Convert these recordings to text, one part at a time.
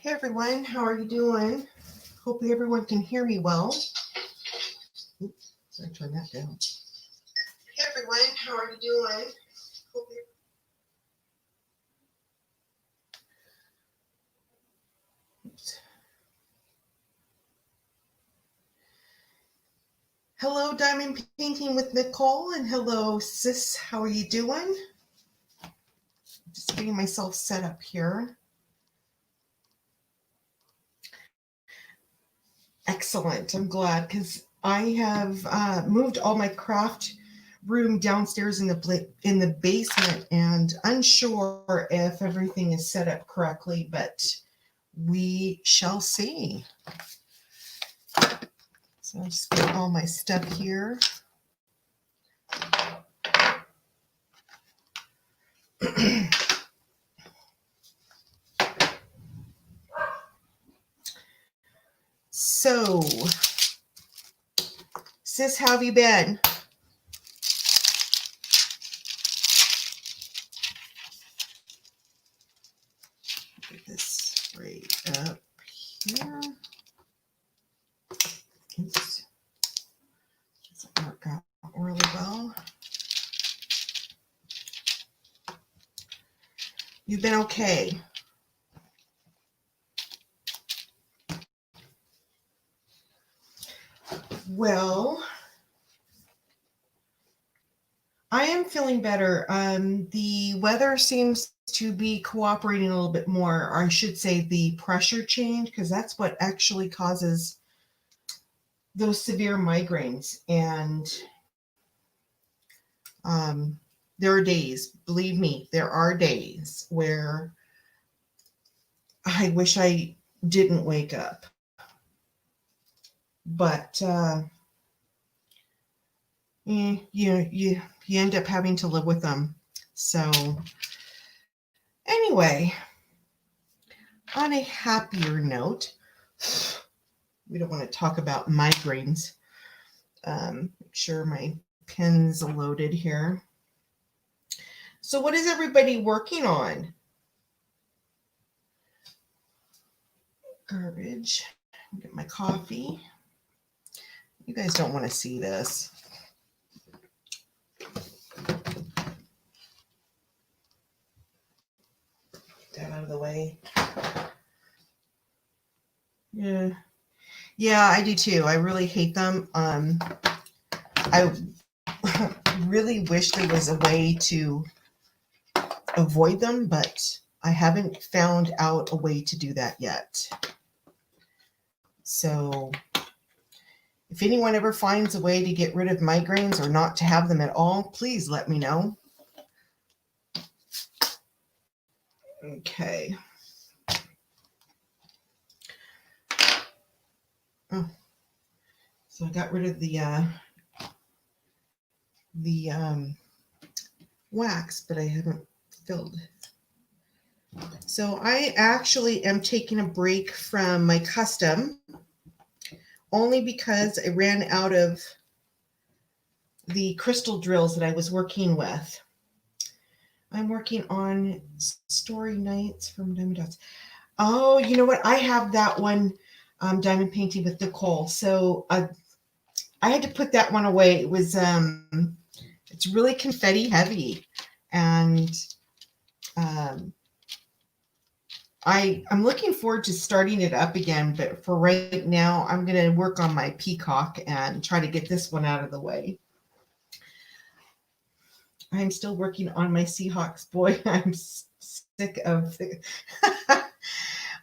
Hey everyone, how are you doing? Hopefully everyone can hear me well. Oops, so I turn that down. Hey everyone, how are you doing? Hopefully... Oops. Hello, Diamond Painting with Nicole, and hello, sis. How are you doing? Just getting myself set up here. Excellent. I'm glad because I have moved all my craft room downstairs in the basement and unsure if everything is set up correctly, but we shall see. So I'll just get all my stuff here. So, sis, how have you been? Get this right up here. Oops. Doesn't work out really well. You've been okay? Well, I am feeling better. The weather seems to be cooperating a little bit more, or I should say the pressure change, because that's what actually causes those severe migraines. And there are days, believe me, there are days where I wish I didn't wake up. But you end up having to live with them. So anyway, on a happier note, we don't want to talk about migraines. Make sure my pen's loaded here. So what is everybody working on? Garbage. Get my coffee. You guys don't want to see this. That out of the way. Yeah, I do too. I really hate them. I really wish there was a way to avoid them, but I haven't found out a way to do that yet. So if anyone ever finds a way to get rid of migraines or not to have them at all, please let me know. Okay. Oh, so I got rid of the wax, but I haven't filled. So I actually am taking a break from my custom only because I ran out of the crystal drills that I was working with. I'm working on Story Nights from Diamond Dots. Oh, you know what? I have that one, Diamond Painting with Nicole. So I had to put that one away. It was, it's really confetti heavy. And I'm looking forward to starting it up again. But for right now, I'm going to work on my peacock and try to get this one out of the way. I'm still working on my Seahawks. Boy, I'm sick of it.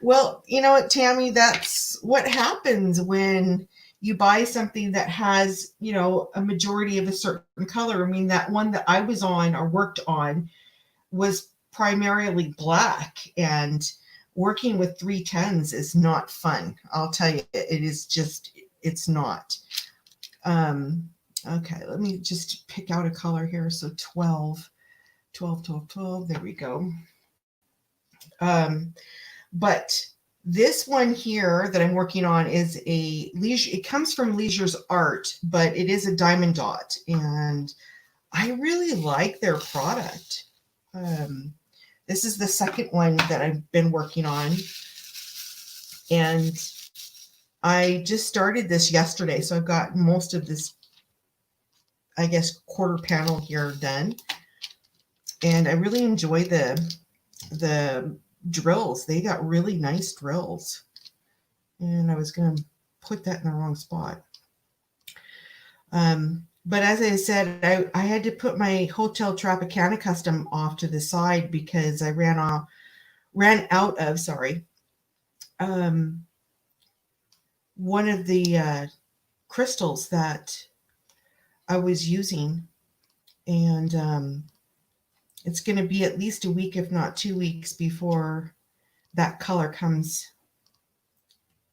Well, you know what, Tammy, that's what happens when you buy something that has, you know, a majority of a certain color. I mean, that one that I was on or worked on was primarily black, and working with 310s is not fun. I'll tell you, it is just, it's not. Okay, let me just pick out a color here. So 12, 12, 12, 12. There we go. But this one here that I'm working on is a Leisure. It comes from Leisure's Art, but it is a diamond dot. And I really like their product. This is the second one that I've been working on. And I just started this yesterday, so I've got most of this, I guess, quarter panel here done. And I really enjoy the drills. They got really nice drills. And I was going to put that in the wrong spot. But as I said, I had to put my Hotel Tropicana custom off to the side because I ran out of one of the crystals that I was using. And it's going to be at least a week, if not 2 weeks, before that color comes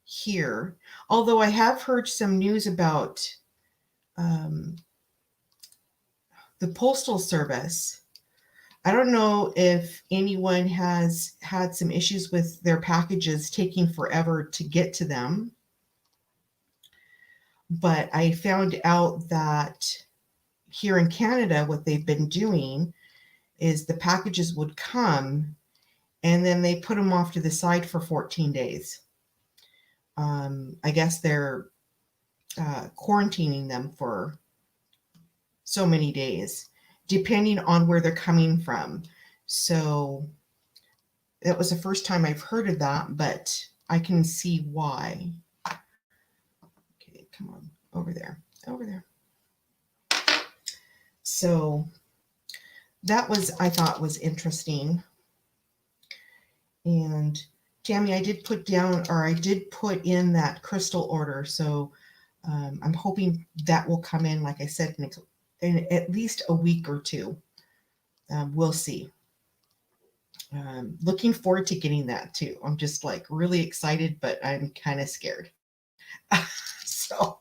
here. Although I have heard some news about the Postal Service. I don't know if anyone has had some issues with their packages taking forever to get to them, but I found out that here in Canada, what they've been doing is the packages would come and then they put them off to the side for 14 days. I guess they're quarantining them for so many days, depending on where they're coming from. So that was the first time I've heard of that, but I can see why. Okay, come on, over there. So that I thought was interesting. And Tammy, I did put in that crystal order. So I'm hoping that will come in, like I said, in at least a week or two. We'll see. Looking forward to getting that too. I'm just like really excited, but I'm kind of scared. So,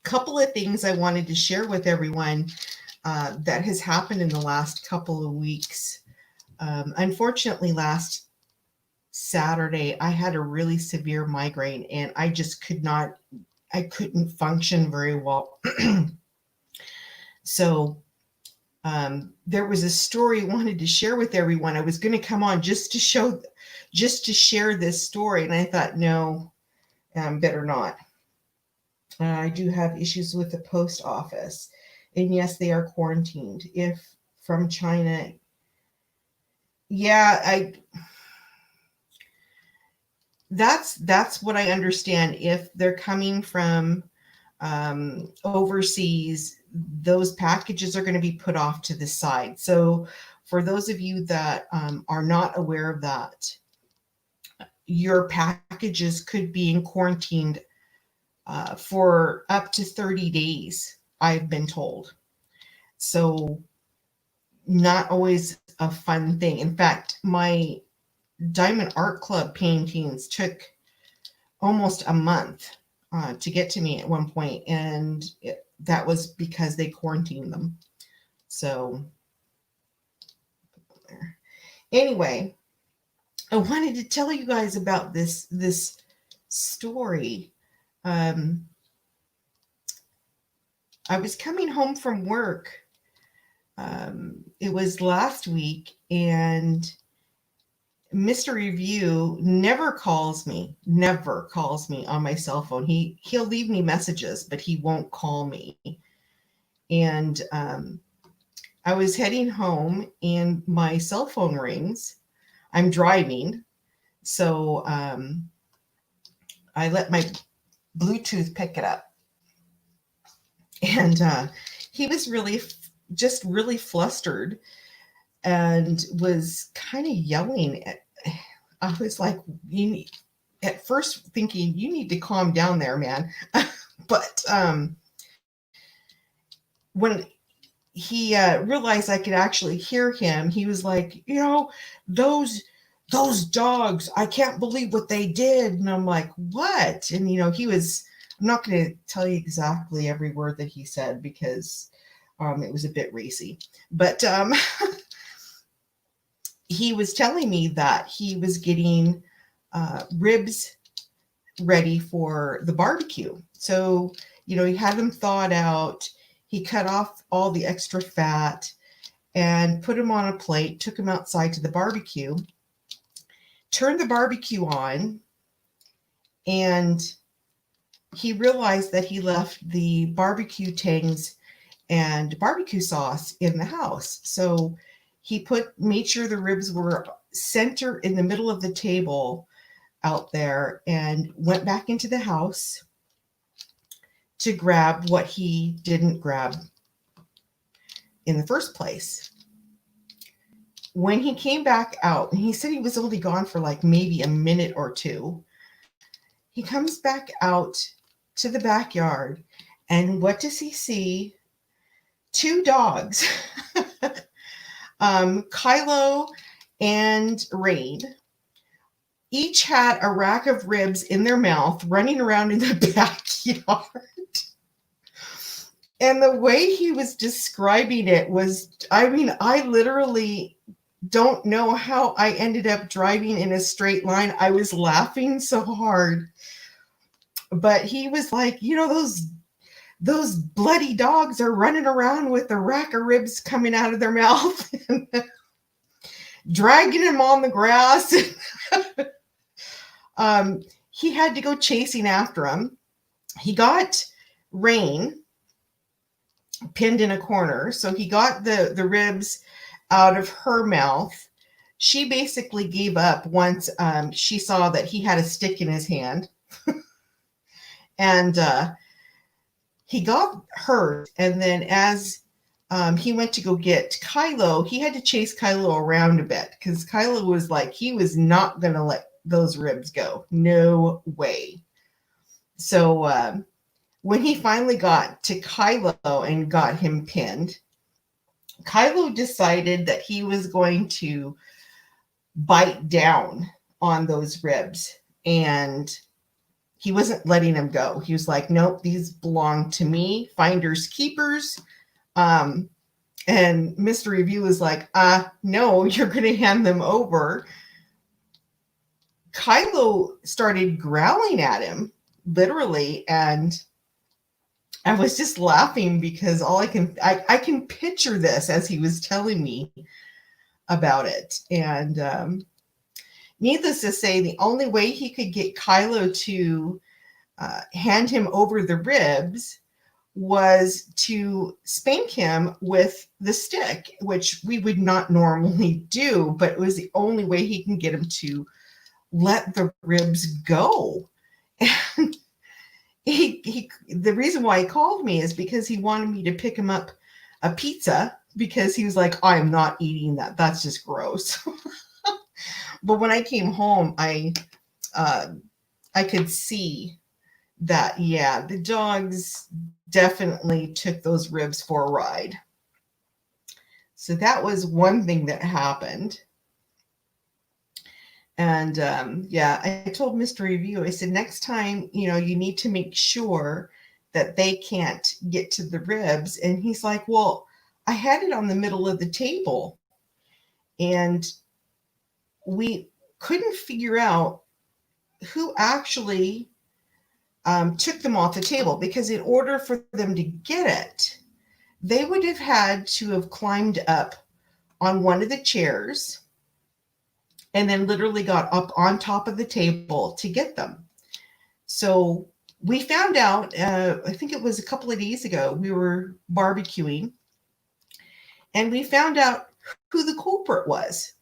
couple of things I wanted to share with everyone that has happened in the last couple of weeks. Unfortunately, last Saturday, I had a really severe migraine and I just couldn't function very well. So there was a story I wanted to share with everyone. I was going to come on just to share this story. And I thought, no, better not. I do have issues with the post office. And yes, they are quarantined. If from China, yeah, that's what I understand. If they're coming from overseas, those packages are going to be put off to the side. So for those of you that are not aware of that, your packages could be in quarantined for up to 30 days, I've been told. So not always a fun thing. In fact, my Diamond Art Club paintings took almost a month to get to me at one point, and that was because they quarantined them. So anyway, I wanted to tell you guys about this story. I was coming home from work. It was last week, and Mr. Review never calls me on my cell phone. He'll leave me messages, but he won't call me. And I was heading home and my cell phone rings. I'm driving. So I let my Bluetooth pick it up. And he was really flustered and was kind of yelling. I was like, at first thinking, you need to calm down there, man. But when he realized I could actually hear him, he was like, those dogs, I can't believe what they did. And I'm like, what? And, I'm not going to tell you exactly every word that he said because it was a bit racy. But he was telling me that he was getting ribs ready for the barbecue. So, he had them thawed out. He cut off all the extra fat and put them on a plate, took them outside to the barbecue. turned the barbecue on, and he realized that he left the barbecue tangs and barbecue sauce in the house. So he made sure the ribs were center in the middle of the table out there, and went back into the house to grab what he didn't grab in the first place. When he came back out, and he said he was only gone for like maybe a minute or two, he comes back out to the backyard, and what does he see? 2 dogs, Kylo and Rain, each had a rack of ribs in their mouth, running around in the backyard. And the way he was describing it was, I mean, I literally don't know how I ended up driving in a straight line. I was laughing so hard. But he was like, you know, those bloody dogs are running around with a rack of ribs coming out of their mouth and dragging him on the grass. He had to go chasing after him. He got Rain pinned in a corner. So he got the ribs out of her mouth. She basically gave up once she saw that he had a stick in his hand. And he got hurt. And then as he went to go get Kylo, he had to chase Kylo around a bit because Kylo was like, he was not going to let those ribs go. No way. So when he finally got to Kylo and got him pinned, Kylo decided that he was going to bite down on those ribs, and he wasn't letting them go. He was like, nope, these belong to me, finders keepers. And Mr. Review was like, no, you're going to hand them over. Kylo started growling at him, literally, and I was just laughing because I can picture this as he was telling me about it. And needless to say, the only way he could get Kylo to hand him over the ribs was to spank him with the stick, which we would not normally do, but it was the only way he can get him to let the ribs go. And the reason why he called me is because he wanted me to pick him up a pizza, because he was like, I'm not eating that. That's just gross. But when I came home, I could see that, yeah, the dogs definitely took those ribs for a ride. So that was one thing that happened. And yeah, I told Mr. Review, I said, next time, you need to make sure that they can't get to the ribs. And he's like, well, I had it on the middle of the table, and we couldn't figure out who actually took them off the table, because in order for them to get it, they would have had to have climbed up on one of the chairs and then literally got up on top of the table to get them. So we found out, I think it was a couple of days ago, we were barbecuing, and we found out who the culprit was.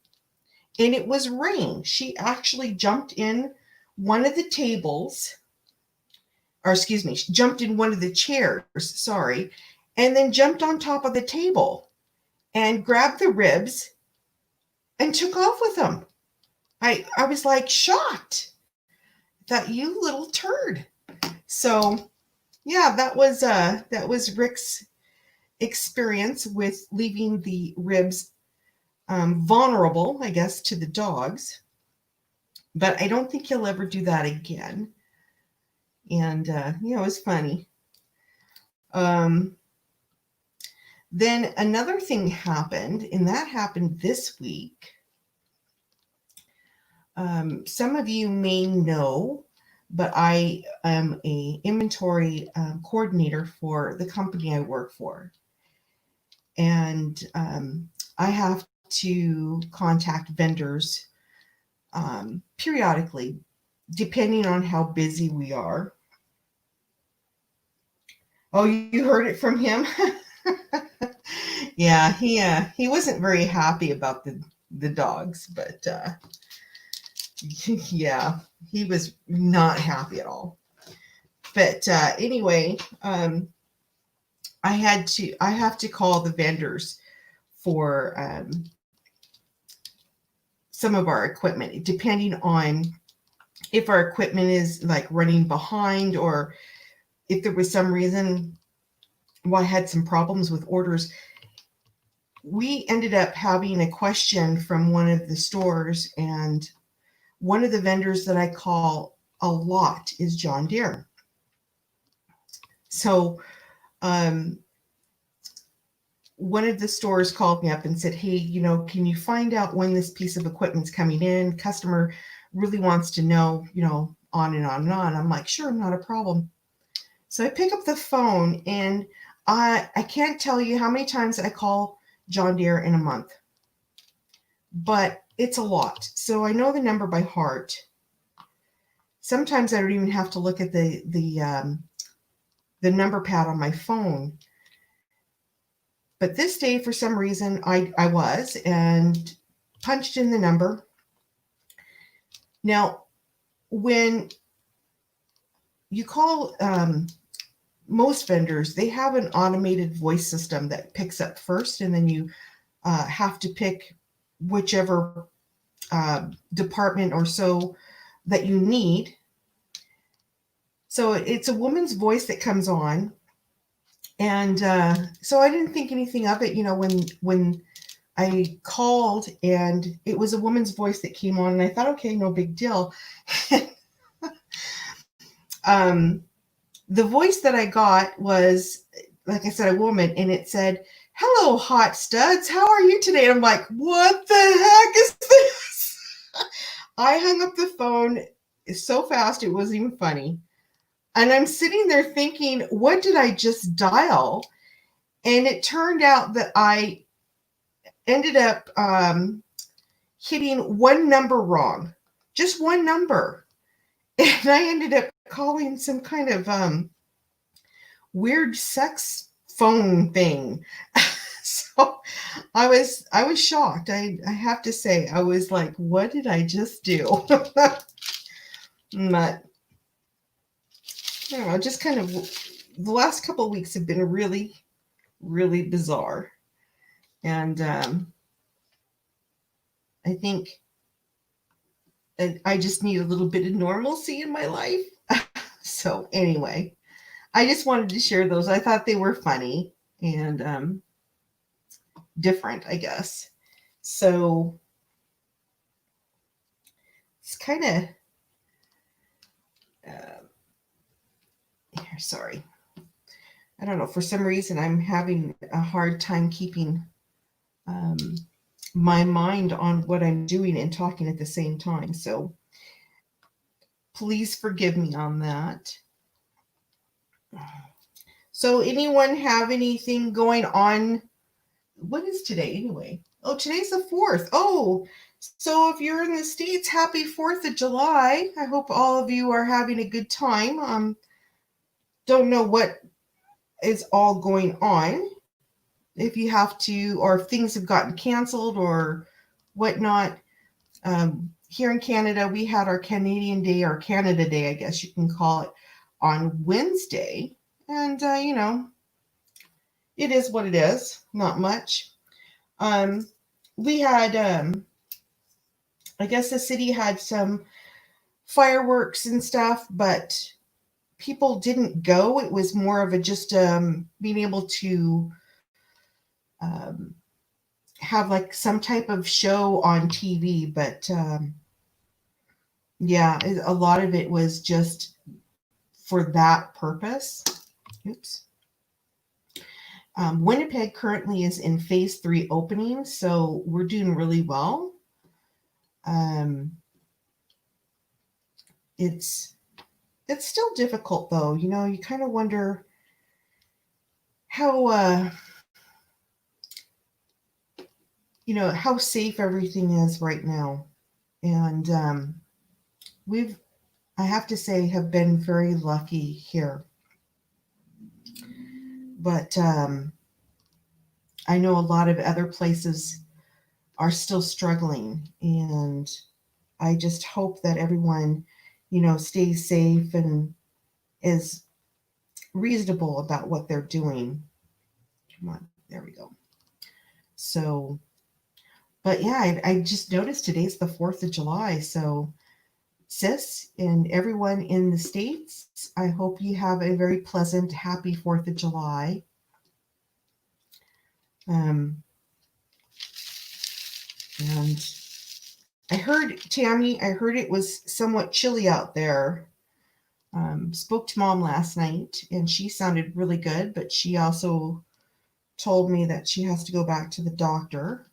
And it was Rain. She actually jumped in one of the tables, or excuse me, she jumped in one of the chairs, sorry, and then jumped on top of the table and grabbed the ribs and took off with them. I was like shocked that you little turd. So yeah, that was Rick's experience with leaving the ribs vulnerable, I guess, to the dogs. But I don't think he'll ever do that again. And it was funny. Then another thing happened, and that happened this week. Some of you may know, but I am a inventory coordinator for the company I work for. And I have to contact vendors periodically, depending on how busy we are. Oh, you heard it from him? Yeah, he wasn't very happy about the dogs, but yeah, he was not happy at all. But anyway, I have to call the vendors for some of our equipment, depending on if our equipment is like running behind, or if there was some reason why I had some problems with orders. We ended up having a question from one of the stores, and one of the vendors that I call a lot is John Deere. So one of the stores called me up and said, hey, can you find out when this piece of equipment's coming in? Customer really wants to know, on and on and on. I'm like, sure, not a problem. So I pick up the phone, and I can't tell you how many times I call John Deere in a month, but it's a lot. So I know the number by heart. Sometimes I don't even have to look at the number pad on my phone. But this day, for some reason, I was and punched in the number. Now, when you call most vendors, they have an automated voice system that picks up first, and then you have to pick whichever department or so that you need. So it's a woman's voice that comes on. And so I didn't think anything of it, when I called and it was a woman's voice that came on, and I thought, okay, no big deal. The voice that I got was, like I said, a woman, and it said, hello, hot studs. How are you today? And I'm like, what the heck is this? I hung up the phone so fast, it wasn't even funny. And I'm sitting there thinking, what did I just dial? And it turned out that I ended up hitting one number wrong, just one number. And I ended up calling some kind of weird sex phone thing. So I was shocked. I have to say, I was like, what did I just do? But I don't know, just kind of the last couple of weeks have been really, really bizarre. And I think I just need a little bit of normalcy in my life. So anyway, I just wanted to share those. I thought they were funny and different, I guess. So it's kind of, sorry. I don't know. For some reason, I'm having a hard time keeping my mind on what I'm doing and talking at the same time. So please forgive me on that. So anyone have anything going on? What is today anyway? Oh, today's the 4th. Oh, so if you're in the States, happy 4th of July. I hope all of you are having a good time. Don't know what is all going on. If you have to, or if things have gotten canceled or whatnot. Here in Canada, we had our Canadian Day, or Canada Day, I guess you can call it, on Wednesday. And, it is what it is. Not much. We had, I guess the city had some fireworks and stuff, but people didn't go. It was more of a just being able to have like some type of show on TV. But yeah, a lot of it was just for that purpose. Oops. Winnipeg currently is in phase 3 opening, so we're doing really well. It's still difficult though. You kind of wonder how how safe everything is right now. And I have to say, have been very lucky here. But I know a lot of other places are still struggling, and I just hope that everyone, stays safe and is reasonable about what they're doing. Come on, there we go. So, but yeah, I just noticed today's the 4th of July. So, sis and everyone in the States, I hope you have a very pleasant, happy 4th of July. And I heard, Tammy, I heard it was somewhat chilly out there. Spoke to Mom last night, and she sounded really good, but she also told me that she has to go back to the doctor.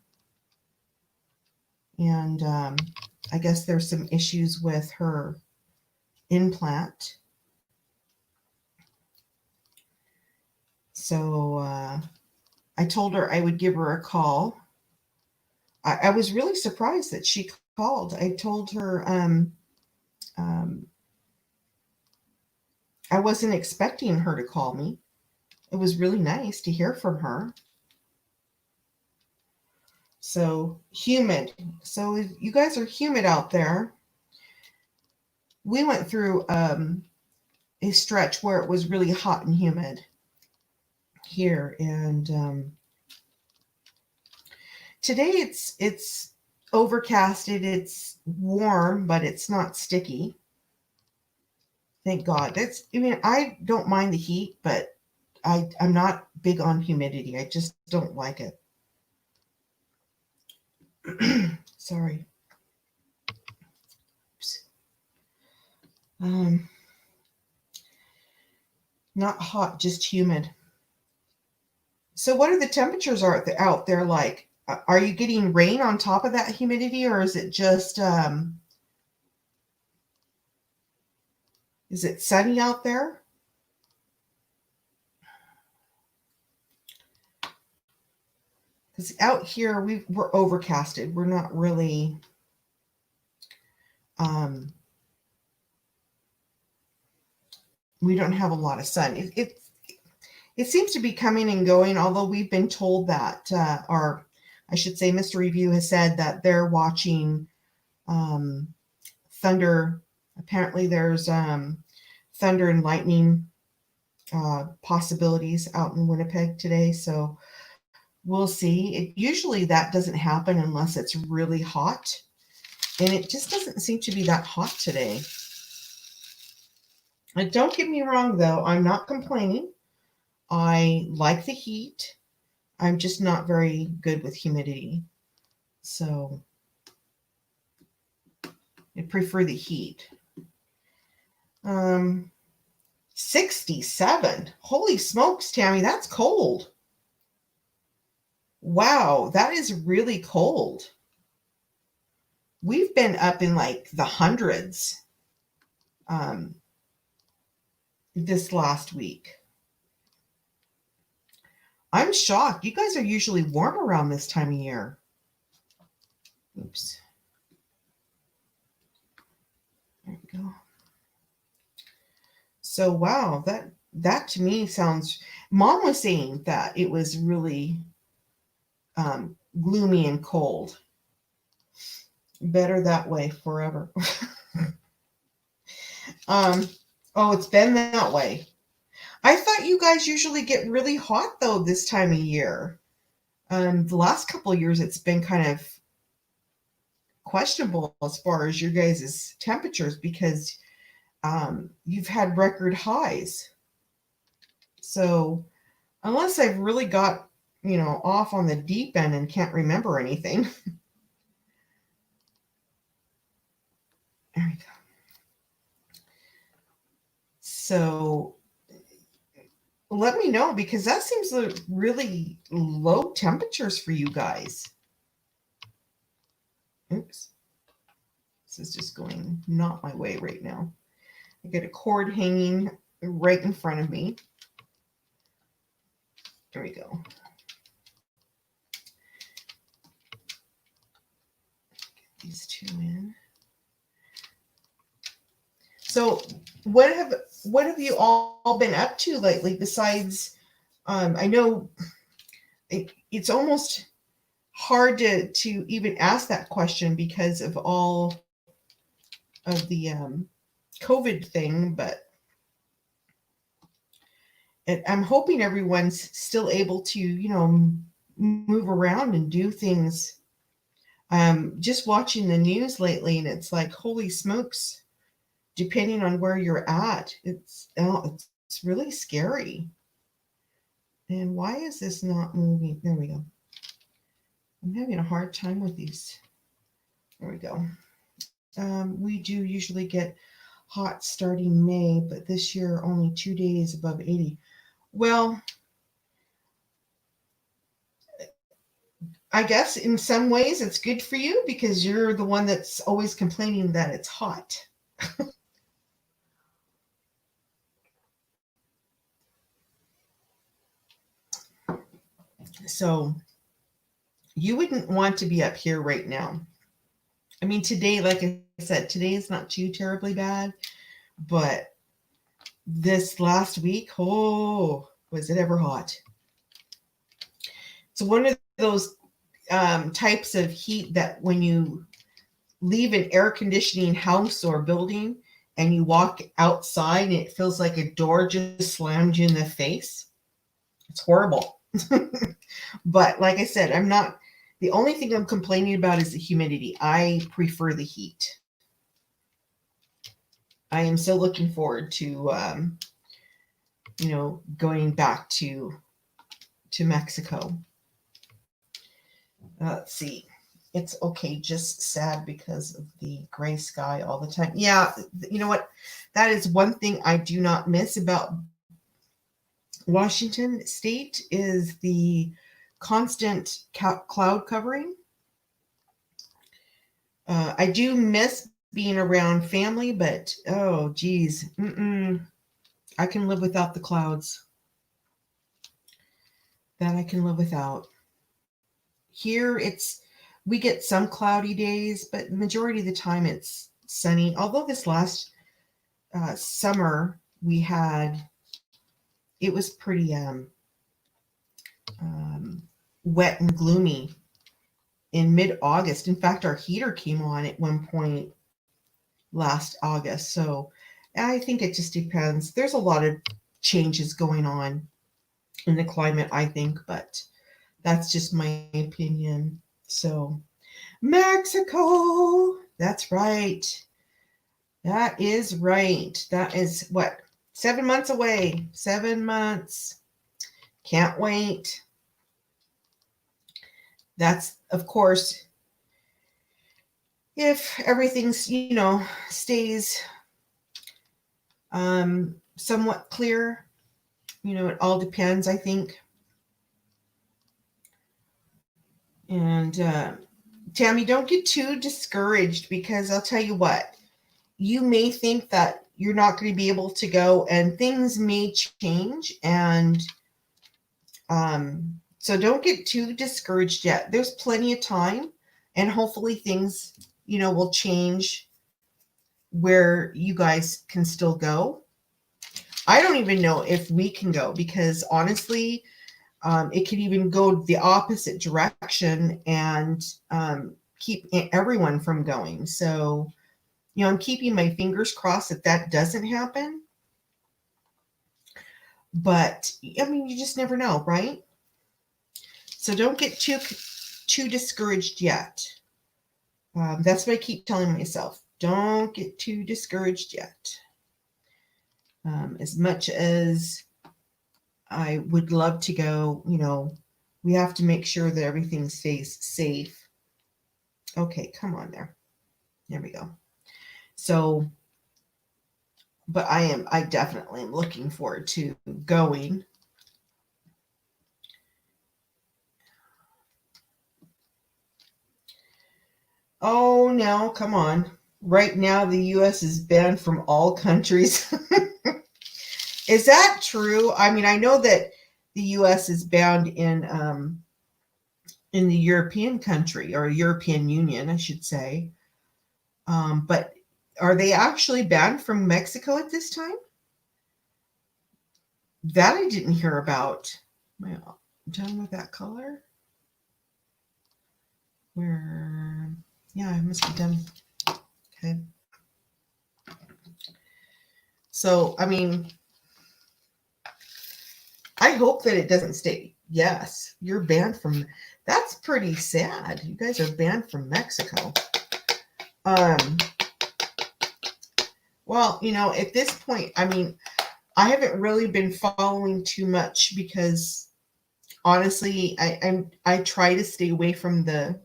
And I guess there's some issues with her implant. So I told her I would give her a call. I was really surprised that she called. I told her I wasn't expecting her to call me. It was really nice to hear from her. So humid. So you guys are humid out there. We went through a stretch where it was really hot and humid here, and today it's overcasted. It's warm, but it's not sticky. Thank God. I don't mind the heat, but I'm not big on humidity. I just don't like it. Sorry. Um, Not hot, just humid. So what are the temperatures out there like? Are you getting rain on top of that humidity, or is it just is it sunny out there? Because out here we're overcasted. We're not really um, we don't have a lot of sun. It seems to be coming and going, although we've been told that, or I should say, Mr. Review has said that they're watching thunder. Apparently, there's thunder and lightning possibilities out in Winnipeg today. So we'll see. Usually that doesn't happen unless it's really hot. And it just doesn't seem to be that hot today. Don't get me wrong, though. I'm not complaining. I like the heat. I'm just not very good with humidity. So I prefer the heat. 67. Holy smokes, Tammy, that's cold. Wow, that is really cold. We've been up in like the hundreds this last week. I'm shocked. You guys are usually warm around this time of year. Oops. There we go. So wow, that to me sounds. Mom was saying that it was really gloomy and cold. Better that way forever. Oh, it's been that way. I thought you guys usually get really hot though this time of year. The last couple of years, it's been kind of questionable as far as your guys' temperatures because you've had record highs. So unless I've really got, off on the deep end and can't remember anything. There we go. So let me know because that seems like really low temperatures for you guys. Oops. This is just going not my way right now. I get a cord hanging right in front of me. There we go. Get these two in. So what have you all been up to lately besides I know it's almost hard to even ask that question because of all of the COVID thing, but I'm hoping everyone's still able to, move around and do things. Just watching the news lately, and it's like, holy smokes, depending on where you're at, it's really scary. And why is this not moving? There we go. I'm having a hard time with these. There we go. We do usually get hot starting May, but this year only 2 days above 80. Well, I guess in some ways it's good for you because you're the one that's always complaining that it's hot. So you wouldn't want to be up here right now. I mean, today, like I said, today is not too terribly bad, but this last week, oh, was it ever hot? It's one of those types of heat that when you leave an air conditioning house or building and you walk outside and it feels like a door just slammed you in the face. It's horrible. But like I said, the only thing I'm complaining about is the humidity. I prefer the heat. I am so looking forward to, going back to Mexico. Let's see. It's okay, just sad because of the gray sky all the time. Yeah, you know what? That is one thing I do not miss about Washington State is the constant cloud covering. I do miss being around family, but oh geez, I can live without the clouds. That I can live without. Here we get some cloudy days, but the majority of the time it's sunny. Although this last summer it was pretty wet and gloomy in mid-August. In fact, our heater came on at one point last August. So I think it just depends. There's a lot of changes going on in the climate, I think, but that's just my opinion. So Mexico, that's right. That is right. That is what? 7 months away. 7 months. Can't wait. That's, of course, if everything, stays somewhat clear. It all depends, I think. And Tammy, don't get too discouraged because I'll tell you what, you may think that you're not going to be able to go and things may change. And so don't get too discouraged yet. There's plenty of time and hopefully things, will change where you guys can still go. I don't even know if we can go because honestly, it could even go the opposite direction and keep everyone from going. So, I'm keeping my fingers crossed that doesn't happen. But, I mean, you just never know, right? So don't get too discouraged yet. That's what I keep telling myself. Don't get too discouraged yet. As much as I would love to go, we have to make sure that everything stays safe. Okay, come on there. There we go. So, but I definitely am looking forward to going. Oh, no, come on. Right now, the U.S. is banned from all countries. Is that true? I mean, I know that the U.S. is banned in the European country or European Union, I should say. But are they actually banned from Mexico at this time? That I didn't hear about. Am I done with that color? Where? Yeah, I must be done. Okay. So, I mean, I hope that it doesn't stay. Yes, you're banned from. That's pretty sad. You guys are banned from Mexico. Well, at this point, I mean, I haven't really been following too much because honestly, I try to stay away from the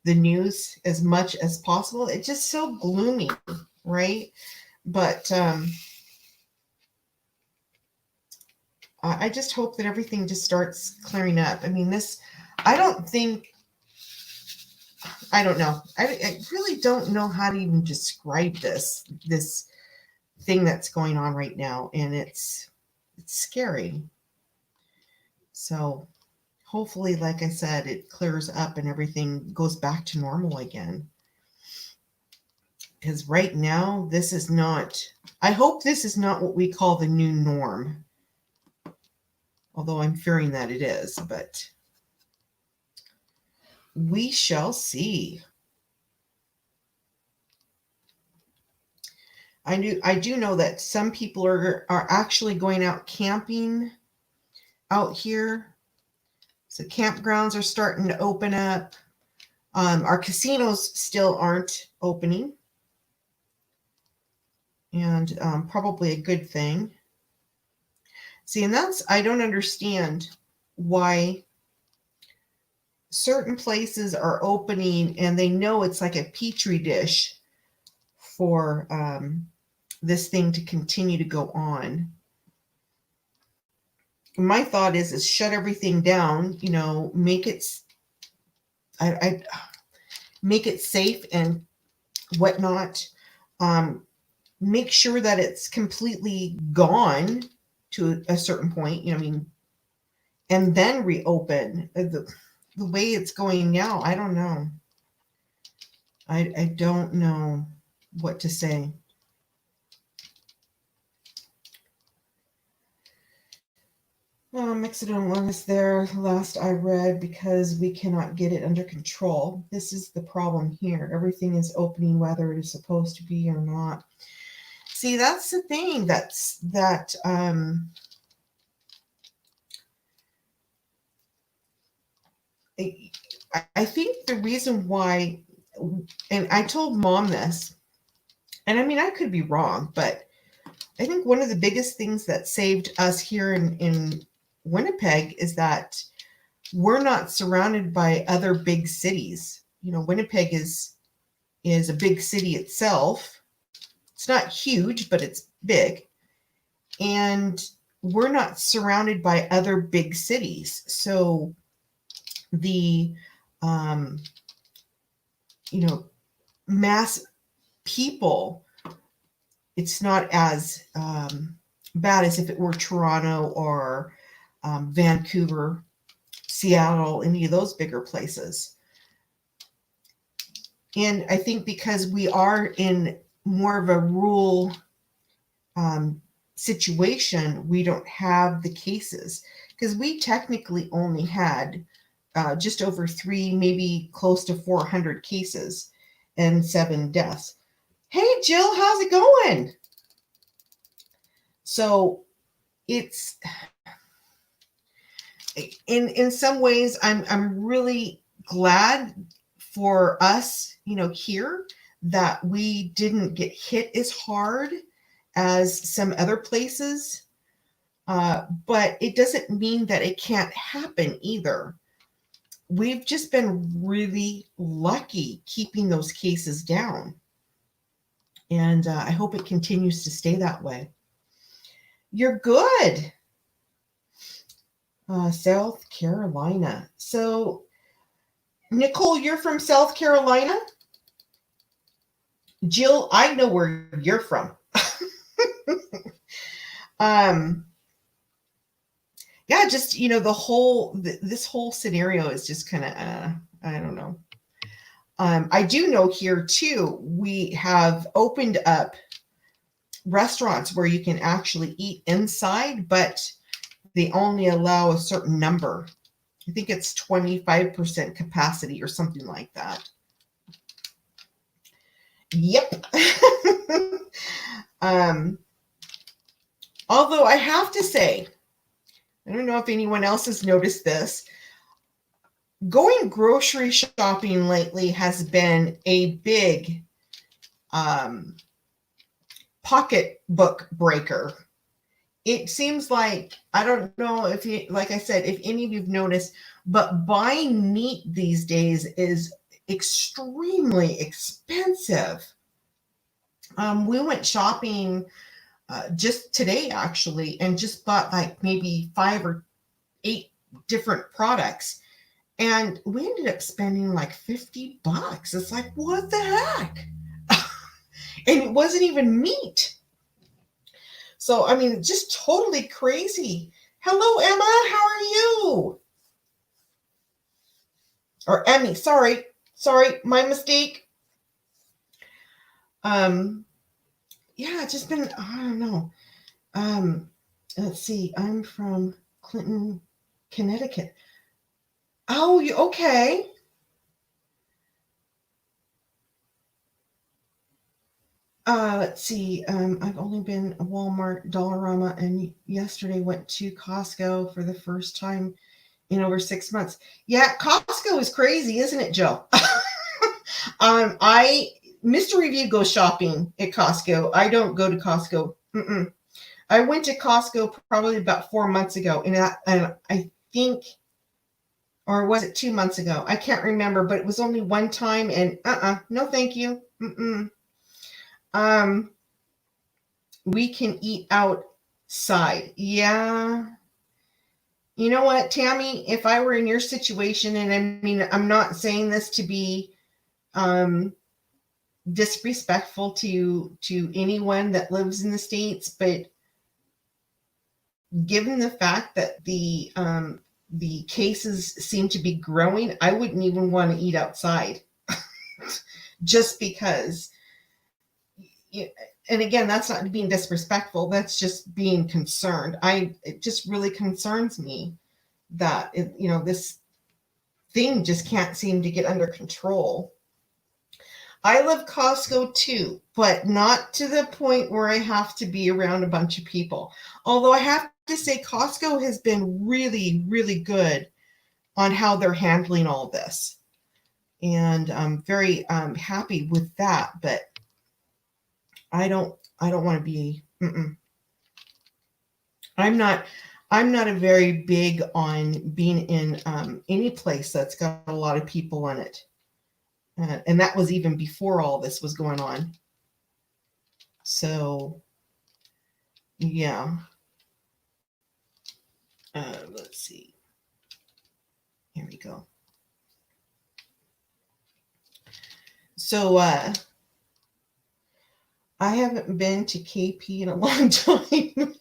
news as much as possible. It's just so gloomy, right? But I just hope that everything just starts clearing up. I mean, I don't think, I don't know. I really don't know how to even describe this thing that's going on right now, and it's scary. So hopefully, like I said, it clears up and everything goes back to normal again. Because right now, this is not, I hope this is not what we call the new norm. Although I'm fearing that it is, but we shall see. I do know that some people are actually going out camping out here. So campgrounds are starting to open up. Our casinos still aren't opening, and probably a good thing. See, and I don't understand why certain places are opening and they know it's like a petri dish for this thing to continue to go on. My thought is shut everything down, make it, I make it safe and whatnot. Make sure that it's completely gone to a certain point, I mean, and then reopen. The way it's going now, I don't know. I don't know what to say. Mixodone is there last I read because we cannot get it under control. This is the problem here. Everything is opening whether it is supposed to be or not. See, that's the thing. I think the reason why, and I told Mom this, and I mean, I could be wrong, but I think one of the biggest things that saved us here in Winnipeg is that we're not surrounded by other big cities. Winnipeg is a big city itself. It's not huge, but it's big. And we're not surrounded by other big cities. So the mass people, it's not as bad as if it were Toronto or Vancouver, Seattle, any of those bigger places. And I think because we are in more of a rural situation, we don't have the cases, because we technically only had just over 3, maybe close to 400 cases and 7 deaths. Hey, Jill, how's it going? So it's, in some ways, I'm really glad for us, here, that we didn't get hit as hard as some other places. But it doesn't mean that it can't happen either. We've just been really lucky keeping those cases down. And I hope it continues to stay that way. You're good. South Carolina. So, Nicole, you're from South Carolina? Jill, I know where you're from. Yeah, just, this whole scenario is just kind of, I don't know. I do know here too, we have opened up restaurants where you can actually eat inside, but they only allow a certain number. I think it's 25% capacity or something like that. Yep. Although I have to say, I don't know if anyone else has noticed this, going grocery shopping lately has been a big pocketbook breaker. It seems like, I don't know if you, like I said, if any of you've noticed, but buying meat these days is extremely expensive. We went shopping just today, actually, and just bought like maybe 5 or 8 different products. And we ended up spending like $50. It's like, what the heck? And it wasn't even meat. So, I mean, just totally crazy. Hello, Emma. How are you? Or Emmy. Sorry, my mistake. Yeah, it's just been, I don't know. Let's see. I'm from Clinton, Connecticut. Oh, you okay? Let's see. I've only been a Walmart, Dollarama, and yesterday went to Costco for the first time in over 6 months. Yeah, Costco is crazy, isn't it, Joe? Mr. Review goes shopping at Costco. I don't go to Costco. I went to Costco probably about 4 months ago, and I think, or was it 2 months ago? I can't remember, but it was only one time, and no, thank you. We can eat outside. Yeah. You know what, Tammy, if I were in your situation, and I mean, I'm not saying this to be disrespectful to anyone that lives in the States, but given the fact that the cases seem to be growing, I wouldn't even want to eat outside. Just because, and again, that's not being disrespectful, that's just being concerned. It just really concerns me that this thing just can't seem to get under control. I love Costco too, but not to the point where I have to be around a bunch of people. Although I have to say Costco has been really, really good on how they're handling all this. And I'm very happy with that, but I don't want to be, I'm not a very big on being in any place that's got a lot of people in it. And that was even before all this was going on. So, yeah. Let's see. Here we go. So, I haven't been to KP in a long time.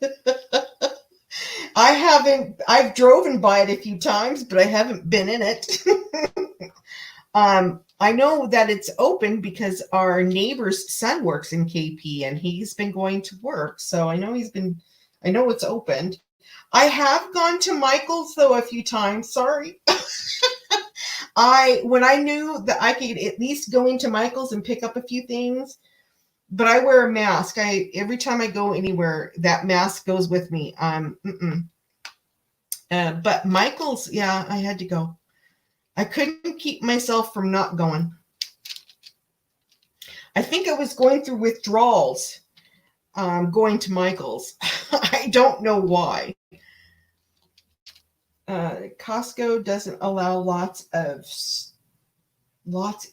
I've driven by it a few times, but I haven't been in it. I know that it's open because our neighbor's son works in KP and he's been going to work. So I know it's opened. I have gone to Michael's though a few times. Sorry. When I knew that I could at least go into Michael's and pick up a few things, but I wear a mask. Every time I go anywhere, that mask goes with me. But Michael's, yeah, I had to go. I couldn't keep myself from not going. I think I was going through withdrawals going to Michael's. I don't know why. Costco doesn't allow lots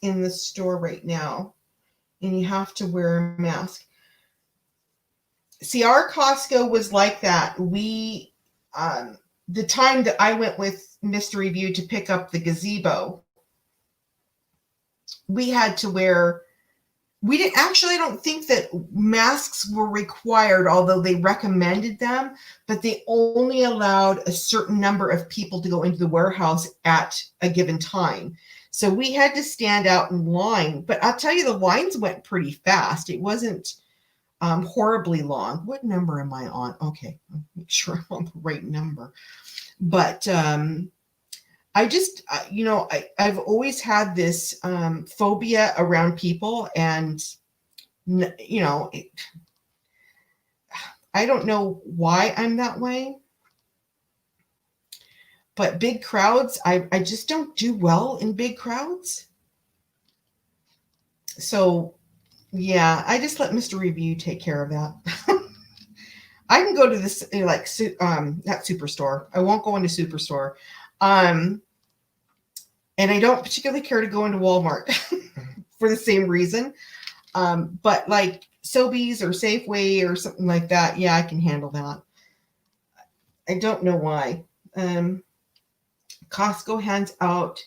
in the store right now, and you have to wear a mask. See, our Costco was like that. We the time that I went with Mr. Review to pick up the gazebo, we had to wear, I don't think that masks were required, although they recommended them, but they only allowed a certain number of people to go into the warehouse at a given time. So we had to stand out in line. But I'll tell you, the lines went pretty fast. It wasn't horribly long. What number am I on? Okay, I'll make sure I'm on the right number. But I just, I've always had this phobia around people, and I don't know why I'm that way, but big crowds, I just don't do well in big crowds. So yeah, I just let Mr. Review take care of that. I can go to this not Superstore. I won't go into Superstore. And I don't particularly care to go into Walmart for the same reason. But like Sobeys or Safeway or something like that, yeah, I can handle that. I don't know why. Costco hands out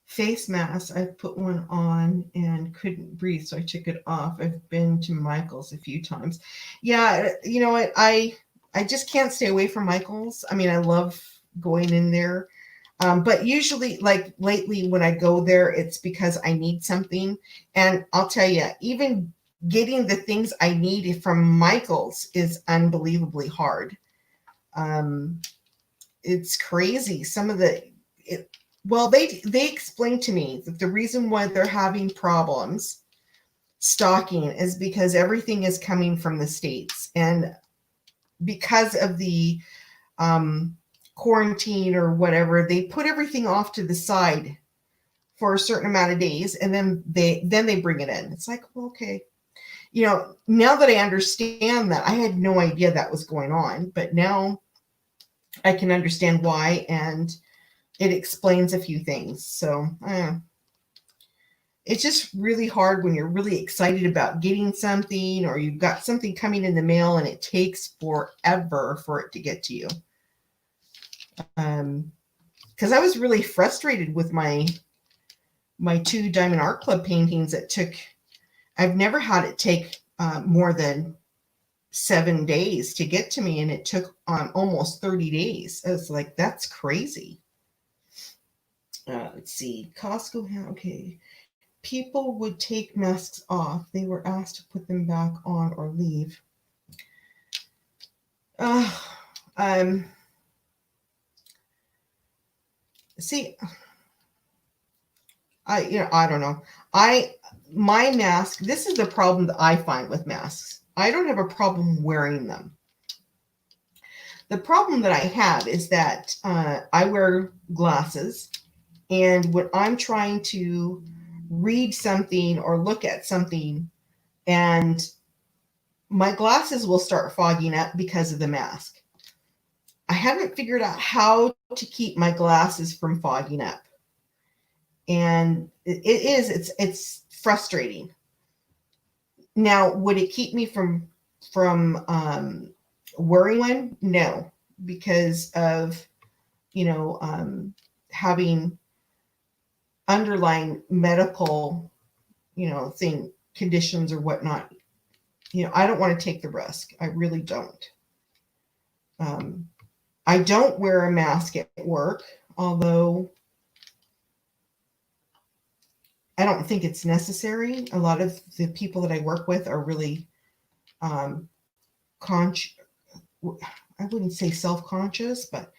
face masks. I put one on and couldn't breathe, so I took it off. I've been to Michael's a few times. Yeah, you know what? I just can't stay away from Michael's. I mean, I love going in there. But usually, like lately, when I go there, it's because I need something. And I'll tell you, even getting the things I need from Michael's is unbelievably hard. It's crazy. They explained to me that the reason why they're having problems stocking is because everything is coming from the States. And because of the quarantine or whatever, they put everything off to the side for a certain amount of days, and then they bring it in. It's like, well, okay, now that I understand that, I had no idea that was going on, but now I can understand why, and it explains a few things. So it's just really hard when you're really excited about getting something, or you've got something coming in the mail and it takes forever for it to get to you. Because I was really frustrated with my 2 Diamond Art Club paintings. I've never had it take more than 7 days to get to me, and it took almost 30 days. I was like, that's crazy. Let's see. Costco, okay. People would take masks off. They were asked to put them back on or leave. See, I don't know. My mask, this is the problem that I find with masks. I don't have a problem wearing them. The problem that I have is that I wear glasses, and when I'm trying to read something or look at something, and my glasses will start fogging up because of the mask. I haven't figured out how to keep my glasses from fogging up. And it's frustrating. Now, would it keep me from wearing one? No, because of having underlying medical conditions or whatnot. I don't want to take the risk. I really don't. I don't wear a mask at work, although I don't think it's necessary. A lot of the people that I work with are really I wouldn't say self-conscious, but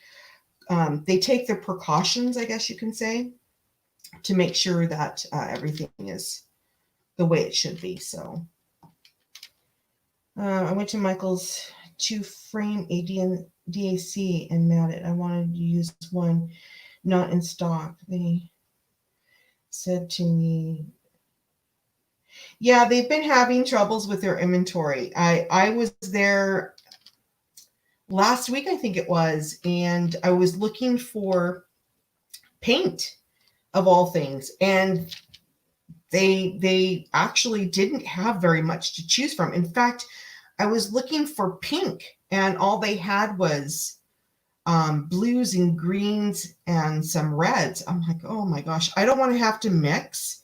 they take the precautions, I guess you can say, to make sure that everything is the way it should be. So I went to Michael's to frame a DAC and mat it. I wanted to use one not in stock. They said to me, yeah, they've been having troubles with their inventory. I was there last week, I think it was, and I was looking for paint of all things, and they actually didn't have very much to choose from. In fact, I was looking for pink, and all they had was blues and greens and some reds. I'm like, oh my gosh, I don't want to have to mix,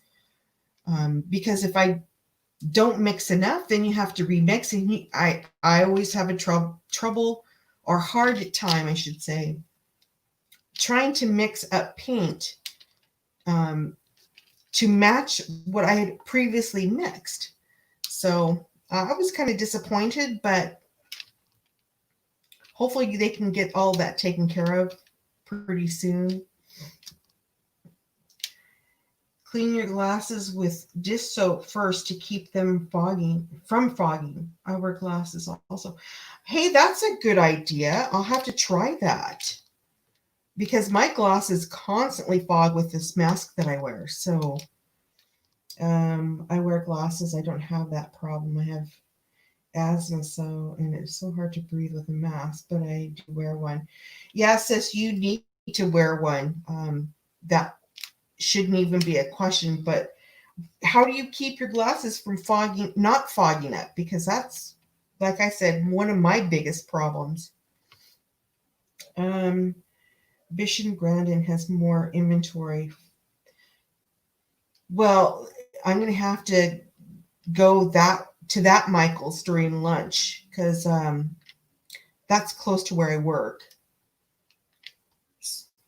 because if I don't mix enough, then you have to remix. And I always have a trouble or hard time, I should say, trying to mix up paint to match what I had previously mixed. So I was kind of disappointed, but hopefully they can get all that taken care of pretty soon. Clean your glasses with dish soap first to keep them from fogging. I wear glasses also. Hey, that's a good idea. I'll have to try that because my glasses constantly fog with this mask that I wear. So I wear glasses. I don't have that problem. I have asthma, and it's so hard to breathe with a mask, but I do wear one. Yeah, sis, you need to wear one. That shouldn't even be a question, but how do you keep your glasses from not fogging up? Because that's, like I said, one of my biggest problems. Bish and Grandin has more inventory. Well, I'm going to have to go to that Michael's during lunch because that's close to where I work.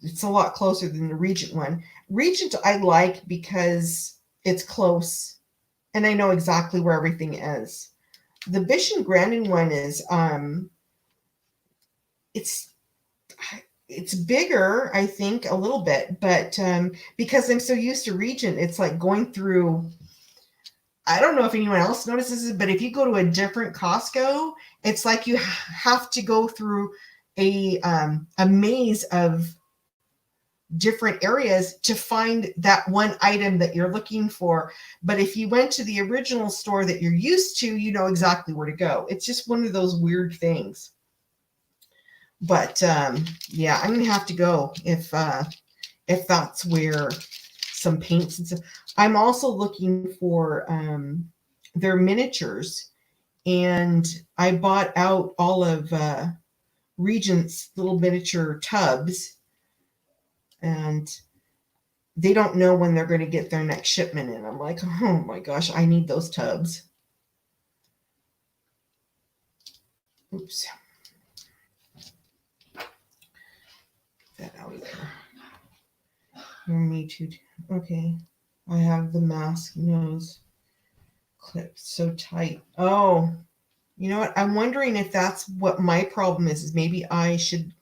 It's a lot closer than the Regent one. Regent I like because it's close and I know exactly where everything is. The Bish and Grandin one is it's bigger, I think, a little bit, but because I'm so used to Regent, it's like going through. I don't know if anyone else notices it, but if you go to a different Costco, it's like you have to go through a maze of different areas to find that one item that you're looking for. But if you went to the original store that you're used to, you know exactly where to go. It's just one of those weird things. But yeah, I'm gonna have to go if that's where some paints and stuff. I'm also looking for their miniatures, and I bought out all of Regent's little miniature tubs, and they don't know when they're going to get their next shipment in. I'm like, oh my gosh, I need those tubs. Oops. That out of there. Me too. Okay. I have the mask nose clipped so tight. Oh, you know what? I'm wondering if that's what my problem is maybe I should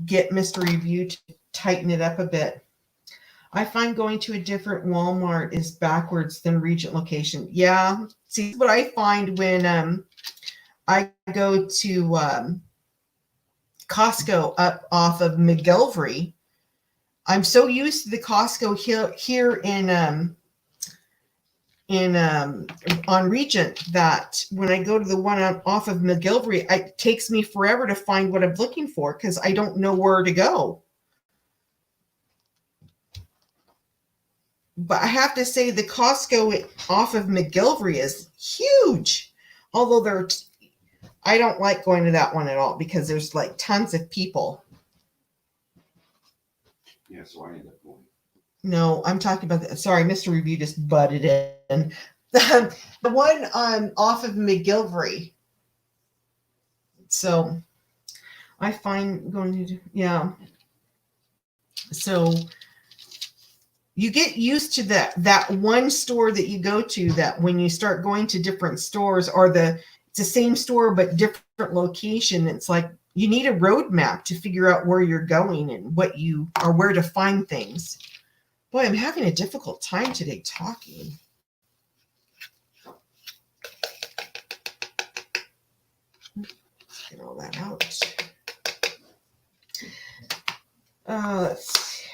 get Mr. Review to tighten it up a bit. I find going to a different Walmart is backwards than Regent location. Yeah. See what I find when I go to Costco up off of McGillivray. I'm so used to the Costco here in on Regent that when I go to the one off of McGillivray, it takes me forever to find what I'm looking for because I don't know where to go. But I have to say the Costco off of McGillivray is huge. Although I don't like going to that one at all because there's like tons of people. Yeah, so I ended up going. No, I'm talking about sorry, Mr. Review just butted in. The one off of McGillivray. So I find going to yeah. So you get used to that one store that you go to that when you start going to different stores or it's the same store but different location, it's like you need a roadmap to figure out where you're going and what you or where to find things. Boy, I'm having a difficult time today talking. Get all that out. Let's see.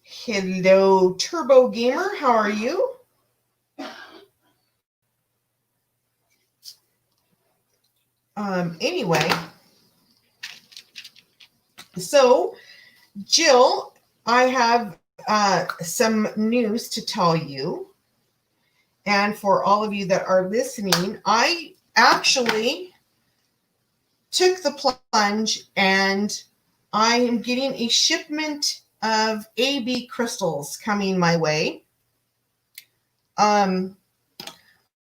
Hello, Turbo Gamer. How are you? Anyway, so Jill, I have some news to tell you. And for all of you that are listening, I actually took the plunge and I am getting a shipment of AB crystals coming my way.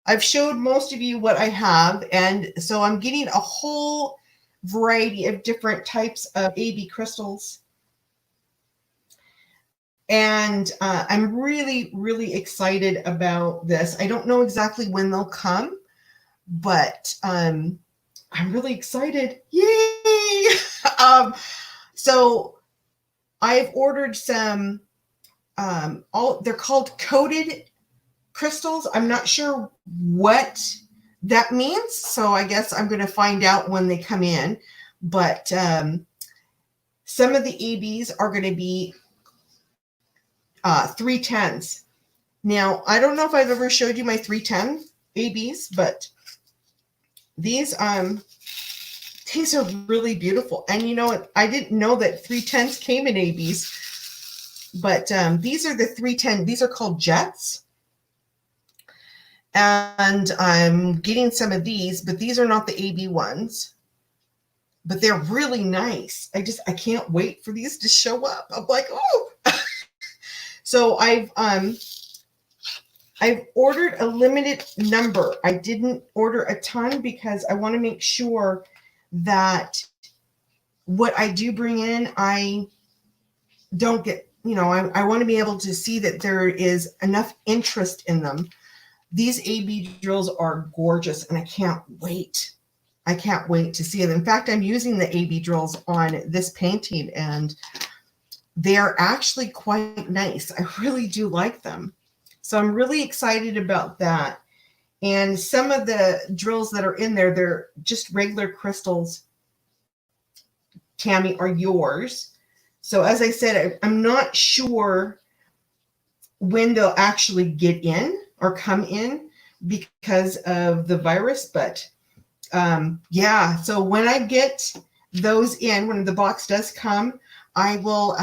I've showed most of you what I have, and so I'm getting a whole variety of different types of AB crystals. And I'm really, really excited about this. I don't know exactly when they'll come, but I'm really excited. Yay! So I've ordered some, they're called coated crystals. I'm not sure what that means. So I guess I'm going to find out when they come in. But some of the ABs are going to be 310s. Now, I don't know if I've ever showed you my 310 ABs, but these are really beautiful. And you know what? I didn't know that 310s came in ABs, but these are the 310. These are called Jets. And I'm getting some of these, but these are not the AB ones. But they're really nice. I can't wait for these to show up. I'm like, oh. So I've ordered a limited number. I didn't order a ton because I want to make sure that what I do bring in, I don't get, I want to be able to see that there is enough interest in them. These AB drills are gorgeous, and I can't wait. I can't wait to see them. In fact, I'm using the AB drills on this painting, and they're actually quite nice. I really do like them. So I'm really excited about that. And some of the drills that are in there, they're just regular crystals, Tammy, are yours. So as I said, I'm not sure when they'll actually get in or come in because of the virus. But yeah, so when I get those in, when the box does come, I will,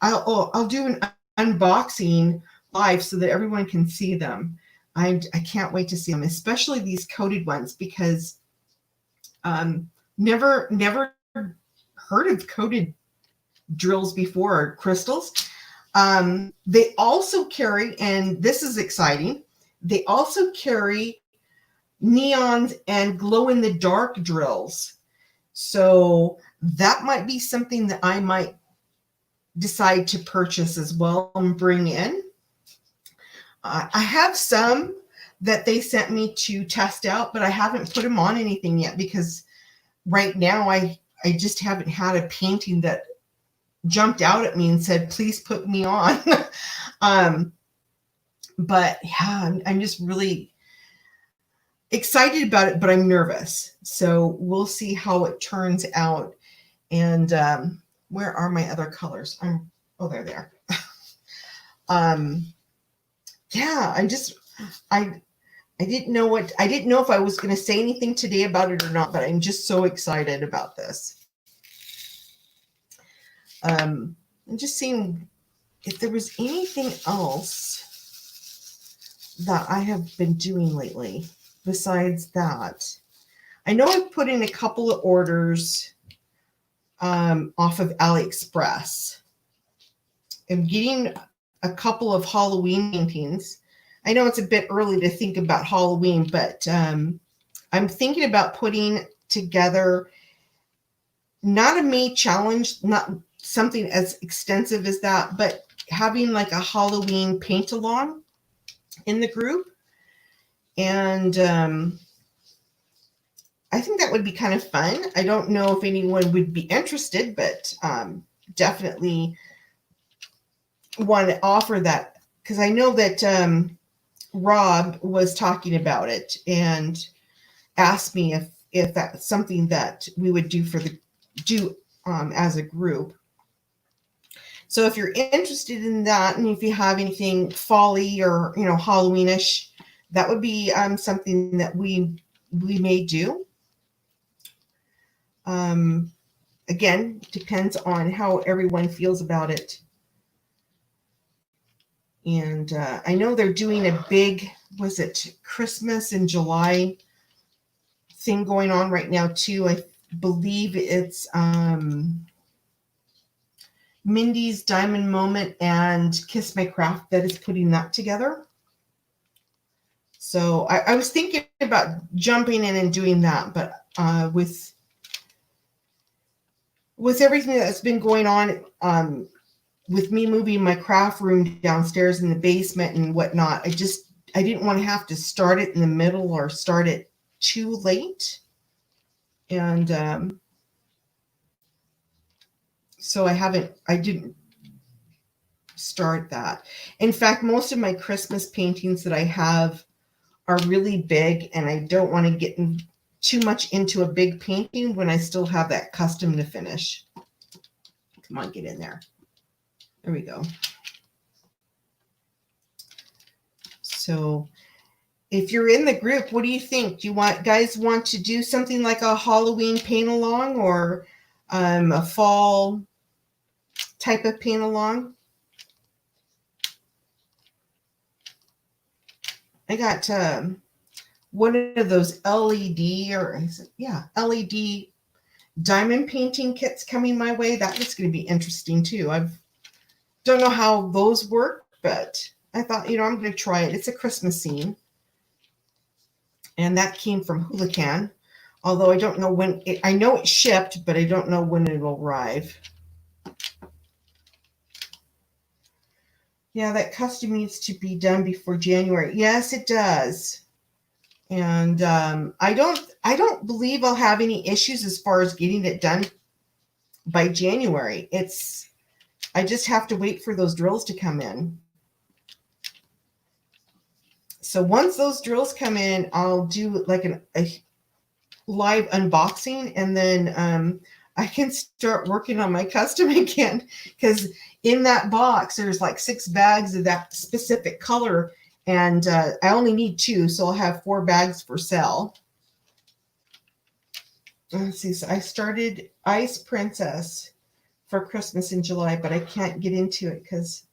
I'll do an unboxing live so that everyone can see them. I can't wait to see them, especially these coated ones, because never heard of coated drills before, or crystals. They also carry, and this is exciting, they also carry neons and glow in the dark drills. So that might be something that I might decide to purchase as well and bring in. I have some that they sent me to test out, but I haven't put them on anything yet because right now I just haven't had a painting that jumped out at me and said, please put me on. But yeah, I'm just really excited about it, but I'm nervous. So we'll see how it turns out. And where are my other colors? Oh, they're there. Yeah, I didn't know if I was going to say anything today about it or not, but I'm just so excited about this. I'm just seeing if there was anything else that I have been doing lately besides that. I know I've put in a couple of orders off of AliExpress. I'm getting a couple of Halloween paintings. I know it's a bit early to think about Halloween, but I'm thinking about putting together not a May challenge, not something as extensive as that, but having like a Halloween paint along in the group. And I think that would be kind of fun. I don't know if anyone would be interested, but definitely want to offer that, because I know that Rob was talking about it and asked me if that's something that we would do as a group. So if you're interested in that, and if you have anything folly or Halloweenish, that would be something that we may do. Again, depends on how everyone feels about it. And I know they're doing a big, was it Christmas in July thing going on right now too. I believe it's Mindy's Diamond Moment and Kiss My Craft that is putting that together. So I was thinking about jumping in and doing that, but with everything that's been going on, with me moving my craft room downstairs in the basement and whatnot, I didn't want to have to start it in the middle or start it too late. And so I didn't start that. In fact, most of my Christmas paintings that I have are really big, and I don't want to get too much into a big painting when I still have that custom to finish. Come on, get in there. There we go. So if you're in the group, what do you think? Do you guys want to do something like a Halloween paint along or a fall type of paint along? I got one of those LED LED diamond painting kits coming my way. That was going to be interesting too. I don't know how those work, but I thought, I'm going to try it. It's a Christmas scene. And that came from Hulacan. Although I don't know when I know it shipped, but I don't know when it will arrive. Yeah, that custom needs to be done before January. Yes, it does. And I don't believe I'll have any issues as far as getting it done by January. I just have to wait for those drills to come in. So once those drills come in, I'll do like a live unboxing, and then I can start working on my custom again, because in that box there's like 6 bags of that specific color, and I only need 2, so I'll have 4 bags for sale. Let's see. So I started Ice Princess for Christmas in July, but I can't get into it because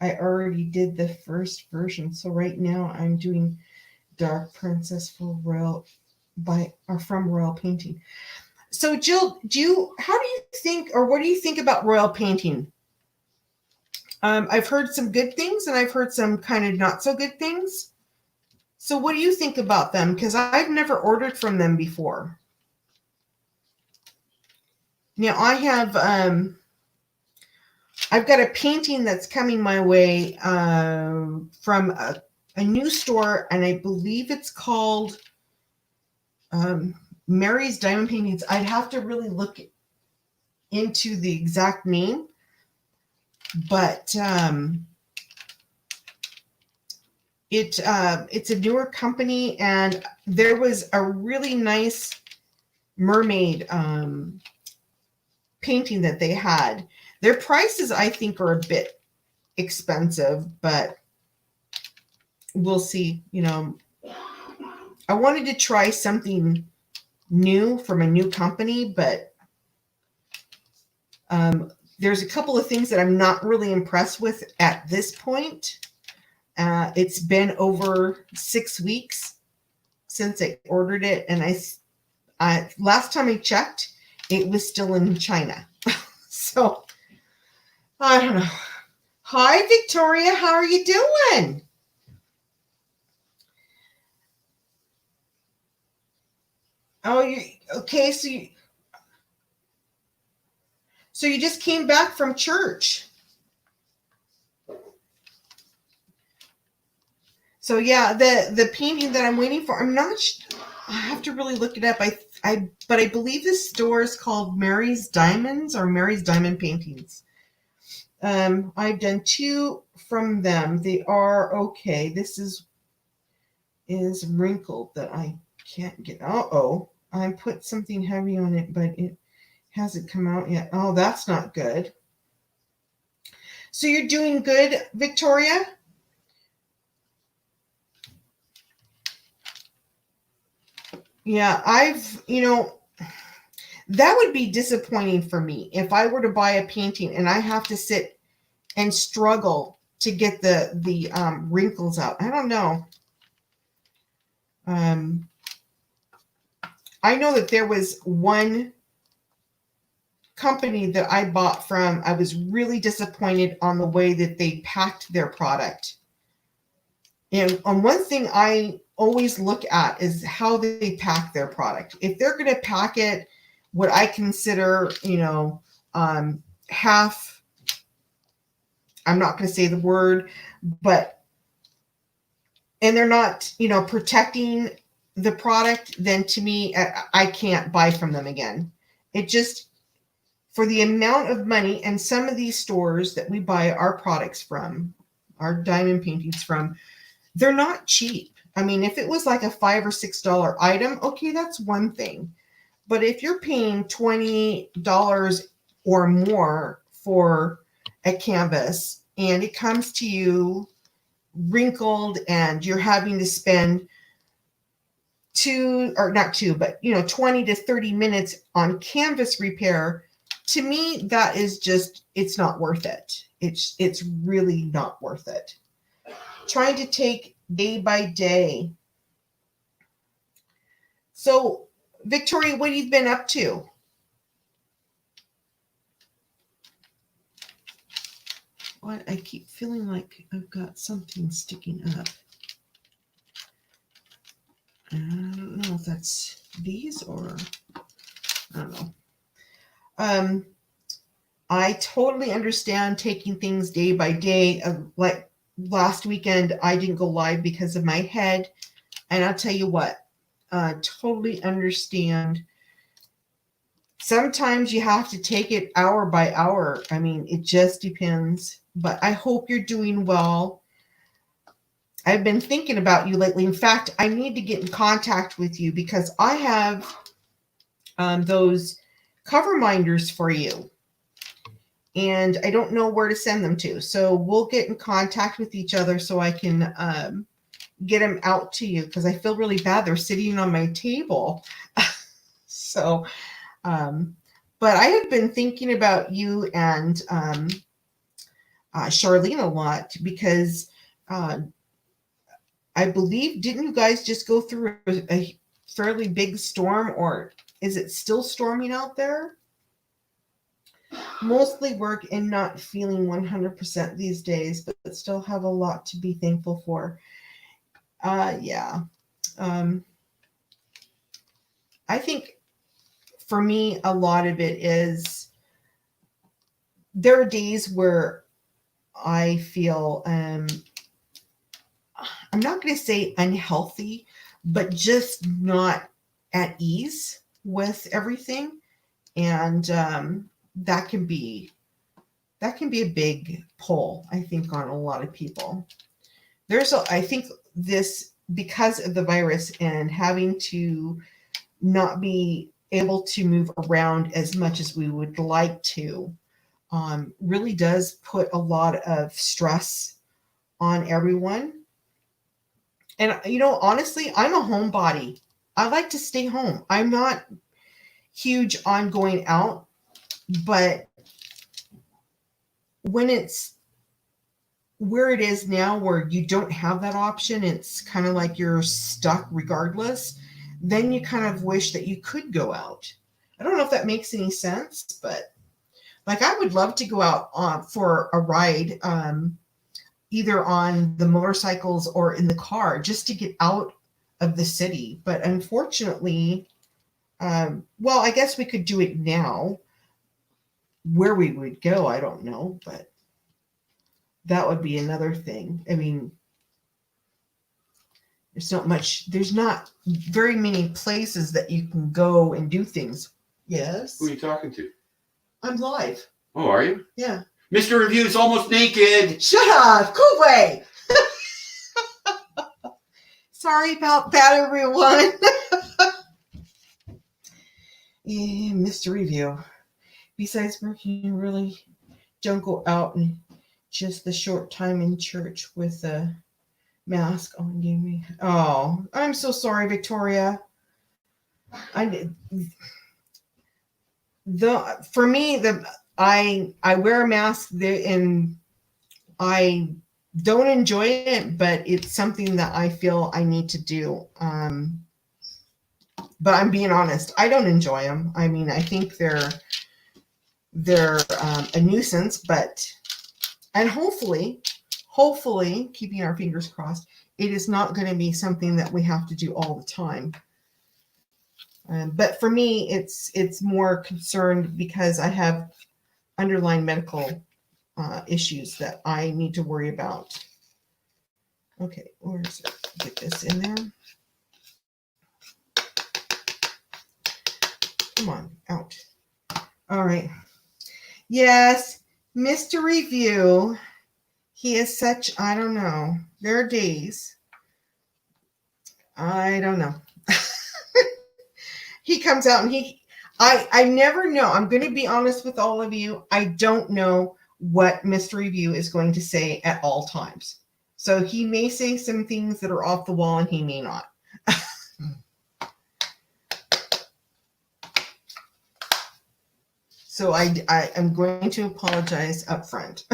I already did the first version. So right now I'm doing Dark Princess for from Royal Painting. So Jill, how do you think, or what do you think about Royal Painting? I've heard some good things and I've heard some kind of not so good things. So what do you think about them? Because I've never ordered from them before. Now I have I've got a painting that's coming my way from a new store, and I believe it's called Mary's Diamond Paintings. I'd have to really look into the exact name, but it's a newer company, and there was a really nice mermaid painting that they had. Their prices, I think, are a bit expensive, but we'll see. I wanted to try something new from a new company, but there's a couple of things that I'm not really impressed with at this point. It's been over 6 weeks since I ordered it, and I last time I checked, it was still in China. So I don't know. Hi, Victoria. How are you doing? Oh, you okay? So you just came back from church. So yeah, the painting that I'm waiting for, I'm not. I have to really look it up. But I believe this store is called Mary's Diamonds or Mary's Diamond Paintings. I've done 2 from them. They are okay. This is wrinkled that I can't get. I put something heavy on it, but it hasn't come out yet. Oh, that's not good. So you're doing good, Victoria? Yeah, that would be disappointing for me if I were to buy a painting and I have to sit and struggle to get the wrinkles out. I don't know. I know that there was one company that I bought from. I was really disappointed on the way that they packed their product. And on one thing I always look at is how they pack their product. If they're going to pack it what I consider, half I'm not going to say the word, but, and they're not, protecting the product, then to me, I can't buy from them again. It just, for the amount of money, and some of these stores that we buy our products from, our diamond paintings from, they're not cheap. I mean, if it was like a $5 or $6 item, okay, that's one thing. But if you're paying $20 or more for a canvas and it comes to you wrinkled and you're having to spend 20 to 30 minutes on canvas repair, to me, that is just, it's not worth it. It's really not worth it. Trying to take day by day. So, Victoria, what have you been up to? What? I keep feeling like I've got something sticking up. I don't know if that's these or I don't know. I totally understand taking things day by day. Like last weekend, I didn't go live because of my head. And I'll tell you what, totally understand. Sometimes you have to take it hour by hour. I mean, it just depends. But I hope you're doing well. I've been thinking about you lately. In fact, I need to get in contact with you because I have those cover minders for you. And I don't know where to send them to. So we'll get in contact with each other so I can get them out to you because I feel really bad. They're sitting on my table. So, but I have been thinking about you and Charlene a lot because I believe, didn't you guys just go through a fairly big storm, or is it still storming out there? Mostly work and not feeling 100% these days, but still have a lot to be thankful for. Yeah. I think for me, a lot of it is there are days where I feel, I'm not going to say unhealthy, but just not at ease with everything. And that can be a big pull, I think, on a lot of people. I think this, because of the virus and having to not be able to move around as much as we would like to, really does put a lot of stress on everyone. And, honestly, I'm a homebody. I like to stay home. I'm not huge on going out, but when it's where it is now, where you don't have that option, it's kind of like you're stuck regardless, then you kind of wish that you could go out. I don't know if that makes any sense, but like I would love to go out for a ride, either on the motorcycles or in the car, just to get out of the city. But unfortunately, well, I guess we could do it now. Where we would go, I don't know, but that would be another thing. I mean, there's not very many places that you can go and do things. Yes. Who are you talking to? I'm live. Oh, are you? Yeah. Mr. Review's almost naked. Shut up. Go away. Sorry about that, everyone. Yeah, Mr. Review. Besides working, really don't go out and just the short time in church with a mask on. Gave me. Oh, I'm so sorry, Victoria. For me, I wear a mask and I don't enjoy it, but it's something that I feel I need to do. But I'm being honest, I don't enjoy them. I mean, I think they're a nuisance, and hopefully, keeping our fingers crossed, it is not going to be something that we have to do all the time. But for me, it's more concerned because I have underlying medical issues that I need to worry about. Okay, where's it? Get this in there. Come on, out. All right. Yes, Mr. Review. He is such, I don't know. There are days. I don't know. He comes out and I never know. I'm going to be honest with all of you. I don't know what Mr. Review is going to say at all times. So he may say some things that are off the wall and he may not. So I am going to apologize up front.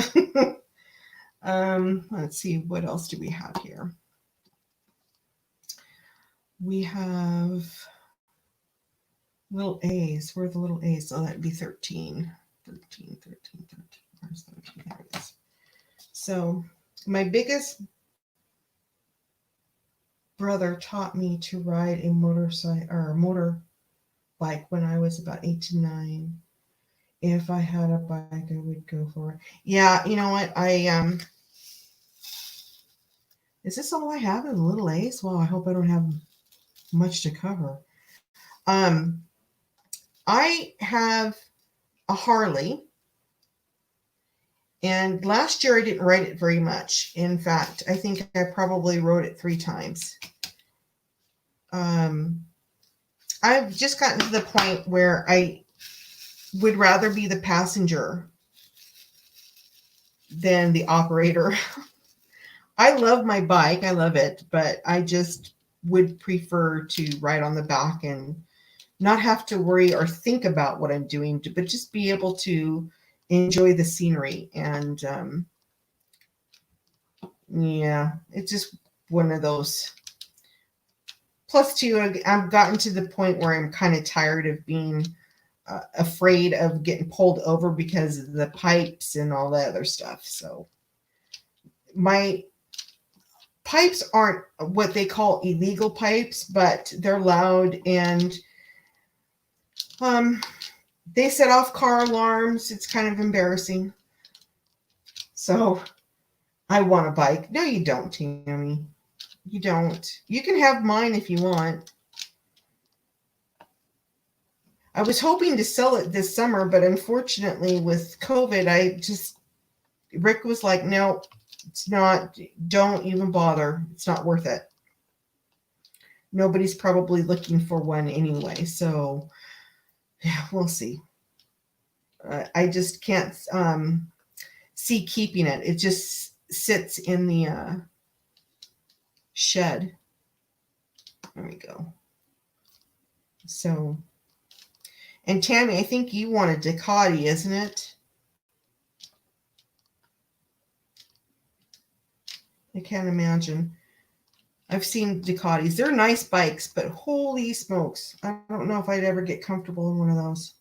Let's see, what else do we have here? We have little A's. Where are the little A's? So that'd be 13. 13. Where's 13? There it is. So my biggest brother taught me to ride a motorcycle or a motorbike when I was about 8 to 9. If I had a bike, I would go for it. Yeah, you know what? Is this all I have in little A's? Well, I hope I don't have much to cover. I have a Harley, and last year I didn't ride it very much. In fact, I think I probably rode it 3 times. I've just gotten to the point where I would rather be the passenger than the operator. I love my bike. I love it, but I just would prefer to ride on the back and not have to worry or think about what I'm doing, but just be able to enjoy the scenery. And yeah, it's just one of those. Plus, too, I've gotten to the point where I'm kind of tired of being afraid of getting pulled over because of the pipes and all that other stuff. So my pipes aren't what they call illegal pipes, but they're loud and they set off car alarms. It's kind of embarrassing. So I want a bike. No, you don't, Tammy. You don't. You can have mine if you want. I was hoping to sell it this summer, but unfortunately with COVID, Rick was like, no, it's not, don't even bother. It's not worth it. Nobody's probably looking for one anyway. So yeah, we'll see. I just can't see keeping it. It just sits in the shed. There we go. So, and Tammy, I think you want a Ducati, isn't it? I can't imagine. I've seen Ducatis. They're nice bikes, but holy smokes. I don't know if I'd ever get comfortable in one of those.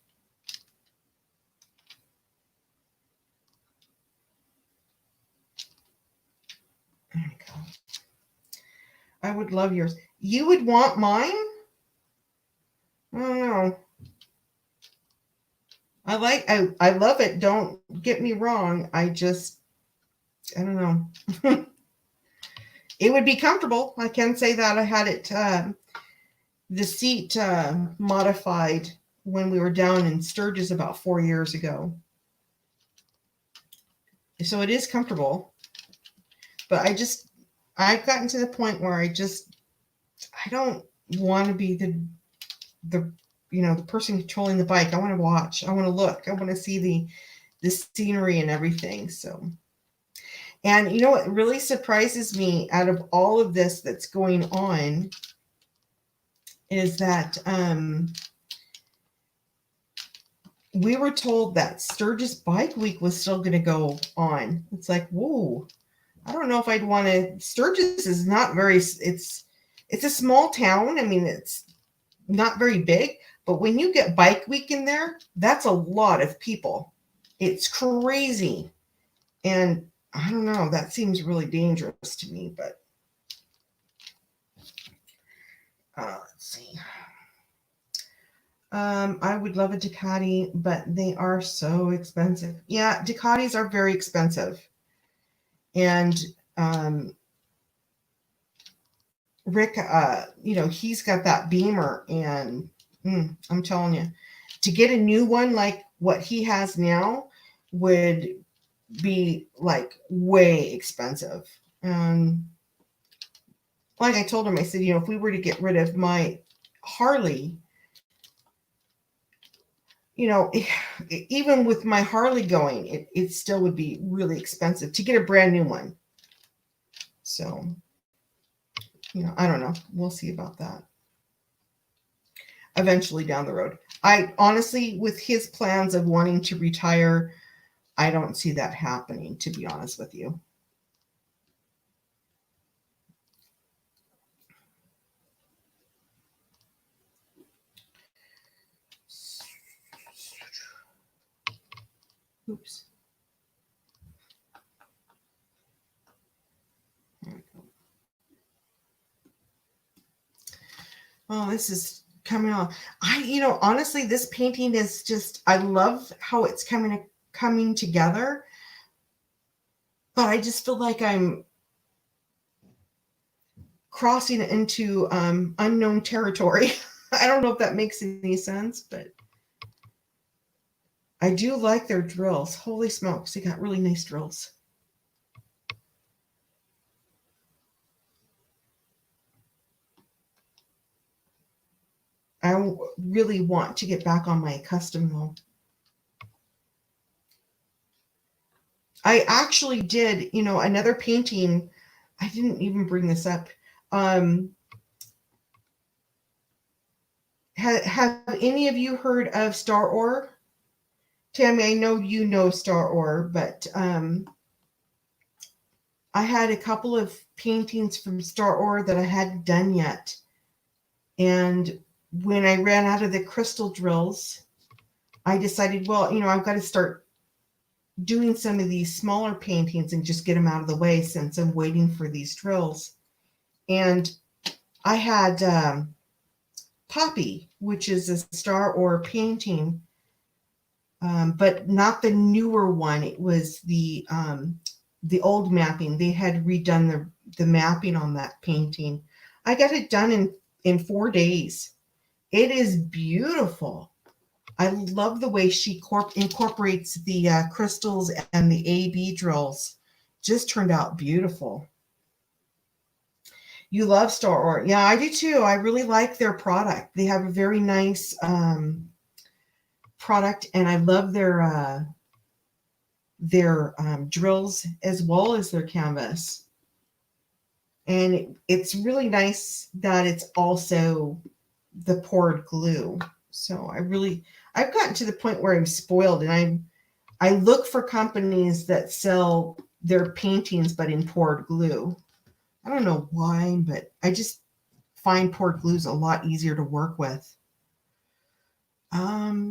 There we go. I would love yours. You would want mine? I don't know. I love it. Don't get me wrong. I don't know. It would be comfortable. I can say that. I had it, the seat modified when we were down in Sturgis about 4 years ago. So it is comfortable. But I've gotten to the point where I don't want to be the person controlling the bike. I want to watch. I want to look. I want to see the scenery and everything. So, and you know what really surprises me out of all of this that's going on is that we were told that Sturgis Bike Week was still going to go on. It's like, whoa, I don't know if I'd want to. Sturgis is not very. It's a small town. I mean, it's not very big. But when you get Bike Week in there, that's a lot of people. It's crazy. And I don't know, that seems really dangerous to me, but let's see. I would love a Ducati, but they are so expensive. Yeah, Ducatis are very expensive. And Rick, he's got that Beamer, and I'm telling you, to get a new one like what he has now would be like way expensive. And like I told him, I said, if we were to get rid of my Harley, even with my Harley going, it still would be really expensive to get a brand new one. So, I don't know. We'll see about that eventually down the road. I honestly, with his plans of wanting to retire, I don't see that happening, to be honest with you. Oops. There we go. Oh, this is coming on. Honestly, this painting is just, I love how it's coming together, but I just feel like I'm crossing into unknown territory. I don't know if that makes any sense, but I do like their drills. Holy smokes, they got really nice drills. I really want to get back on my custom though. I actually did, another painting. I didn't even bring this up. Have any of you heard of Star Ore? Tammy, I know you know Star Ore, but I had a couple of paintings from Star Ore that I hadn't done yet. And when I ran out of the crystal drills, I decided, well, I've got to start doing some of these smaller paintings and just get them out of the way since I'm waiting for these drills. And I had Poppy, which is a Star Ore painting, but not the newer one. It was the old mapping. They had redone the mapping on that painting. I got it done in 4 days. It is beautiful. I love the way she incorporates the crystals and the AB drills. Just turned out beautiful. You love Star Ore. Yeah, I do too. I really like their product. They have a very nice product, and I love their drills as well as their canvas. And it's really nice that it's also the poured glue. So I've gotten to the point where I'm spoiled, and I look for companies that sell their paintings but in poured glue. I don't know why, but I just find poured glues a lot easier to work with.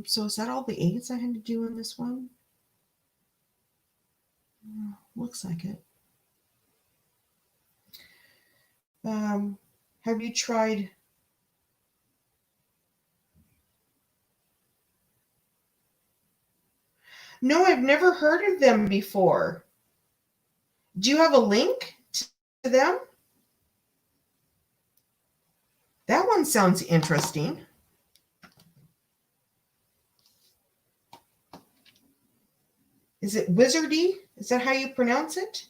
So is that all the aids I had to do in this one? Looks like it. Have you tried? No, I've never heard of them before. Do you have a link to them? That one sounds interesting. Is it Wizardy? Is that how you pronounce it?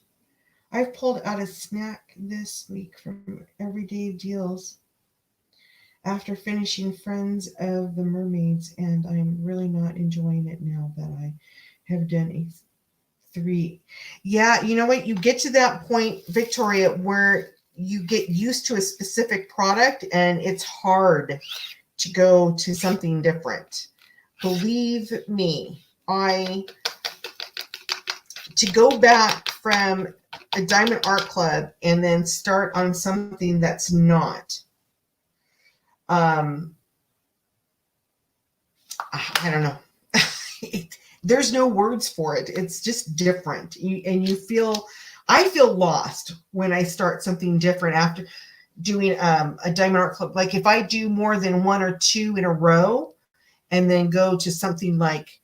I've pulled out a snack this week from Everyday Deals after finishing Friends of the Mermaids, and I'm really not enjoying it now that I have done a 3. Yeah, you know what? You get to that point, Victoria, where you get used to a specific product and it's hard to go to something different. Believe me, to go back from a Diamond Art Club and then start on something that's not, I don't know. There's no words for it. It's just different. I feel lost when I start something different after doing a Diamond Art Club. Like if I do more than 1 or 2 in a row, and then go to something like,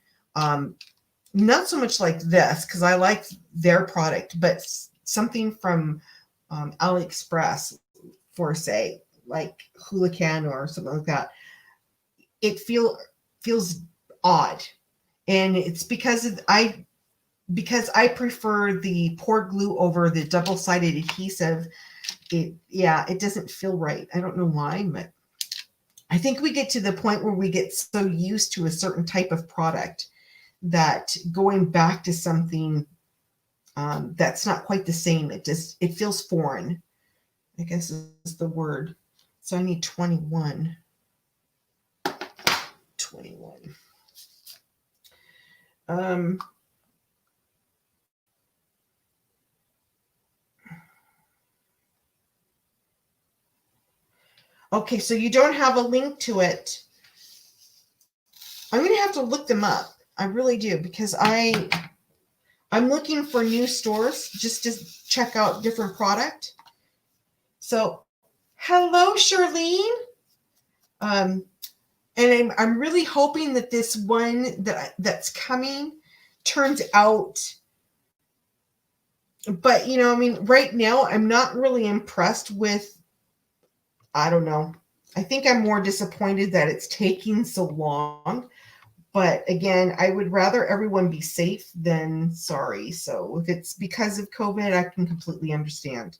not so much like this, because I like their product, but something from AliExpress, for say, like Hulacan or something like that, it feels odd. And it's because I prefer the poured glue over the double-sided adhesive. It doesn't feel right. I don't know why, but I think we get to the point where we get so used to a certain type of product that going back to something that's not quite the same, it feels foreign, I guess is the word. So I need 21. Okay, so you don't have a link to it. I'm going to have to look them up. I really do, because I'm looking for new stores just to check out different product. So, hello, Charlene. And I'm really hoping that this one that's coming turns out. But, I mean, right now, I'm not really impressed with, I don't know. I think I'm more disappointed that it's taking so long. But again, I would rather everyone be safe than sorry. So if it's because of COVID, I can completely understand.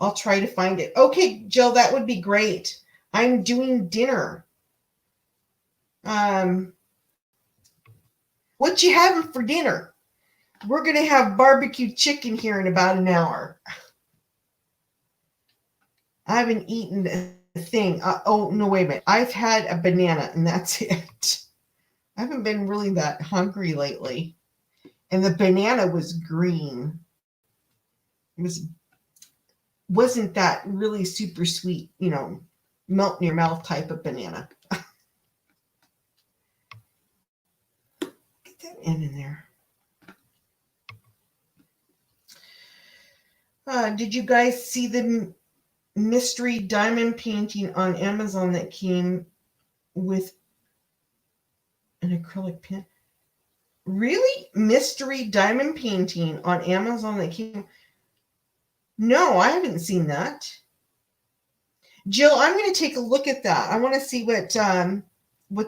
I'll try to find it. Okay, Jill, that would be great. I'm doing dinner. What you having for dinner? We're going to have barbecue chicken here in about an hour. I haven't eaten a thing. Oh, no, wait a minute. I've had a banana and that's it. I haven't been really that hungry lately. And the banana was green. It wasn't that really super sweet, melt in your mouth type of banana. Get that in there. Did you guys see the mystery diamond painting on Amazon that came with an acrylic pen? Really? Mystery diamond painting on Amazon that came? No, I haven't seen that. Jill, I'm going to take a look at that. I want to see what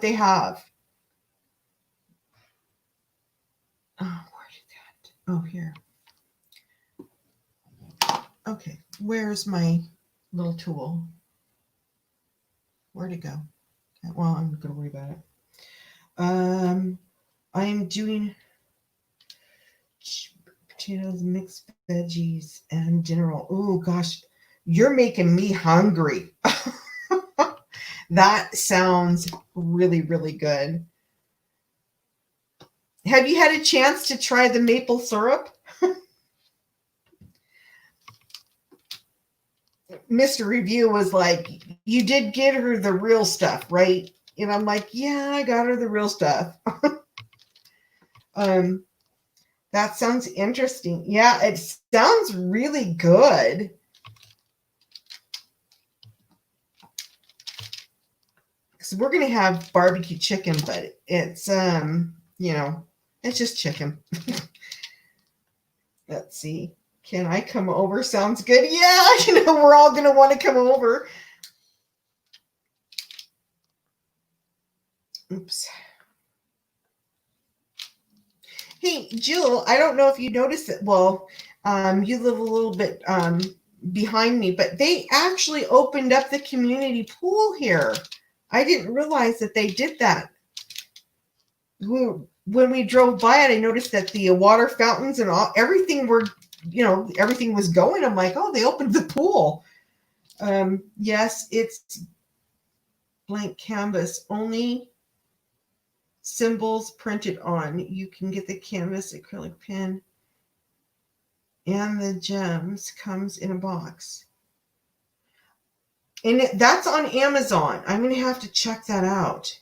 they have. Oh, where did that? Oh, here. Okay, where's my little tool? Where'd it go? Well, I'm not going to worry about it. I am doing potatoes, mixed veggies, and dinner roll. Oh, gosh, you're making me hungry. That sounds really, really good. Have you had a chance to try the maple syrup? Mr. Review was like, you did get her the real stuff, right? And I'm like, yeah, I got her the real stuff. That sounds interesting. Yeah, it sounds really good. So we're going to have barbecue chicken, but it's, it's just chicken. Let's see. Can I come over? Sounds good. Yeah, we're all going to want to come over. Oops. Hey, Jill, I don't know if you noticed it. Well, you live a little bit behind me, but they actually opened up the community pool here. I didn't realize that they did that. When we drove by it, I noticed that the water fountains and everything everything was going. I'm like, oh, they opened the pool. Yes, it's blank canvas, only symbols printed on. You can get the canvas acrylic pen and the gems comes in a box. And that's on Amazon. I'm going to have to check that out.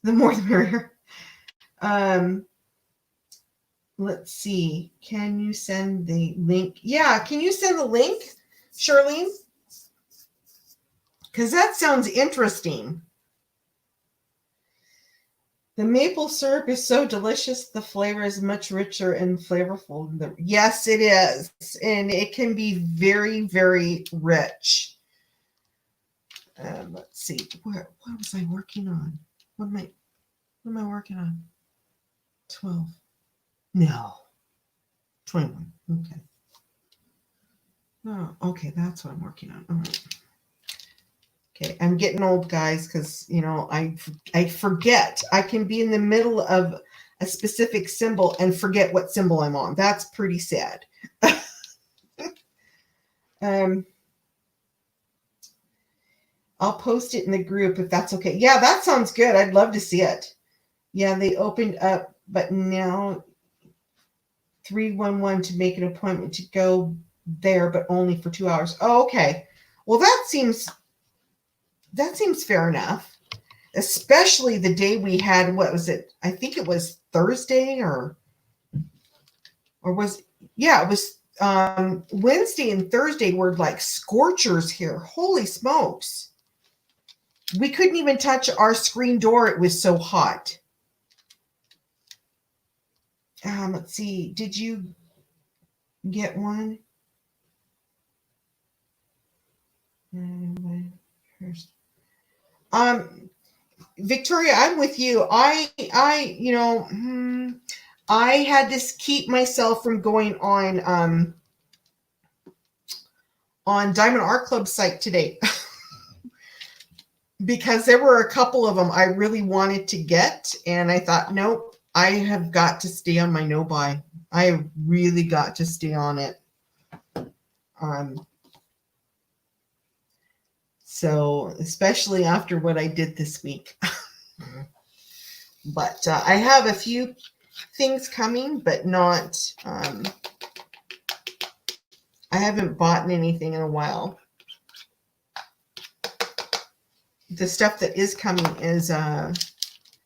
The more the merrier. Let's see. Can you send the link? Yeah, can you send the link, Charlene? because that sounds interesting. The maple syrup is so delicious. The flavor is much richer and flavorful. Yes, it is. And it can be very, very rich. Let's see. What was I working on? What am I working on? 12. No. 21. Okay. Oh, okay. That's what I'm working on. All right. Okay, I'm getting old, guys, because, you know, I forget. I can be in the middle of a specific symbol and forget what symbol I'm on. That's pretty sad. I'll post it in the group if that's okay. Yeah, that sounds good. I'd love to see it. Yeah, they opened up, but now 311 to make an appointment to go there, but only for 2 hours. Oh, okay. Well, that seems fair enough, especially the day we had, what was it? I think it was Thursday or was, yeah, it was Wednesday and Thursday were like scorchers here. Holy smokes. We couldn't even touch our screen door. It was so hot. Let's see. Did you get one? Victoria, I'm with you. I had to keep myself from going on Diamond Art Club site today because there were a couple of them I really wanted to get, and I thought, nope, I have got to stay on my no buy. I really got to stay on it. So especially after what I did this week. But I have a few things coming, but not, I haven't bought anything in a while. The stuff that is coming is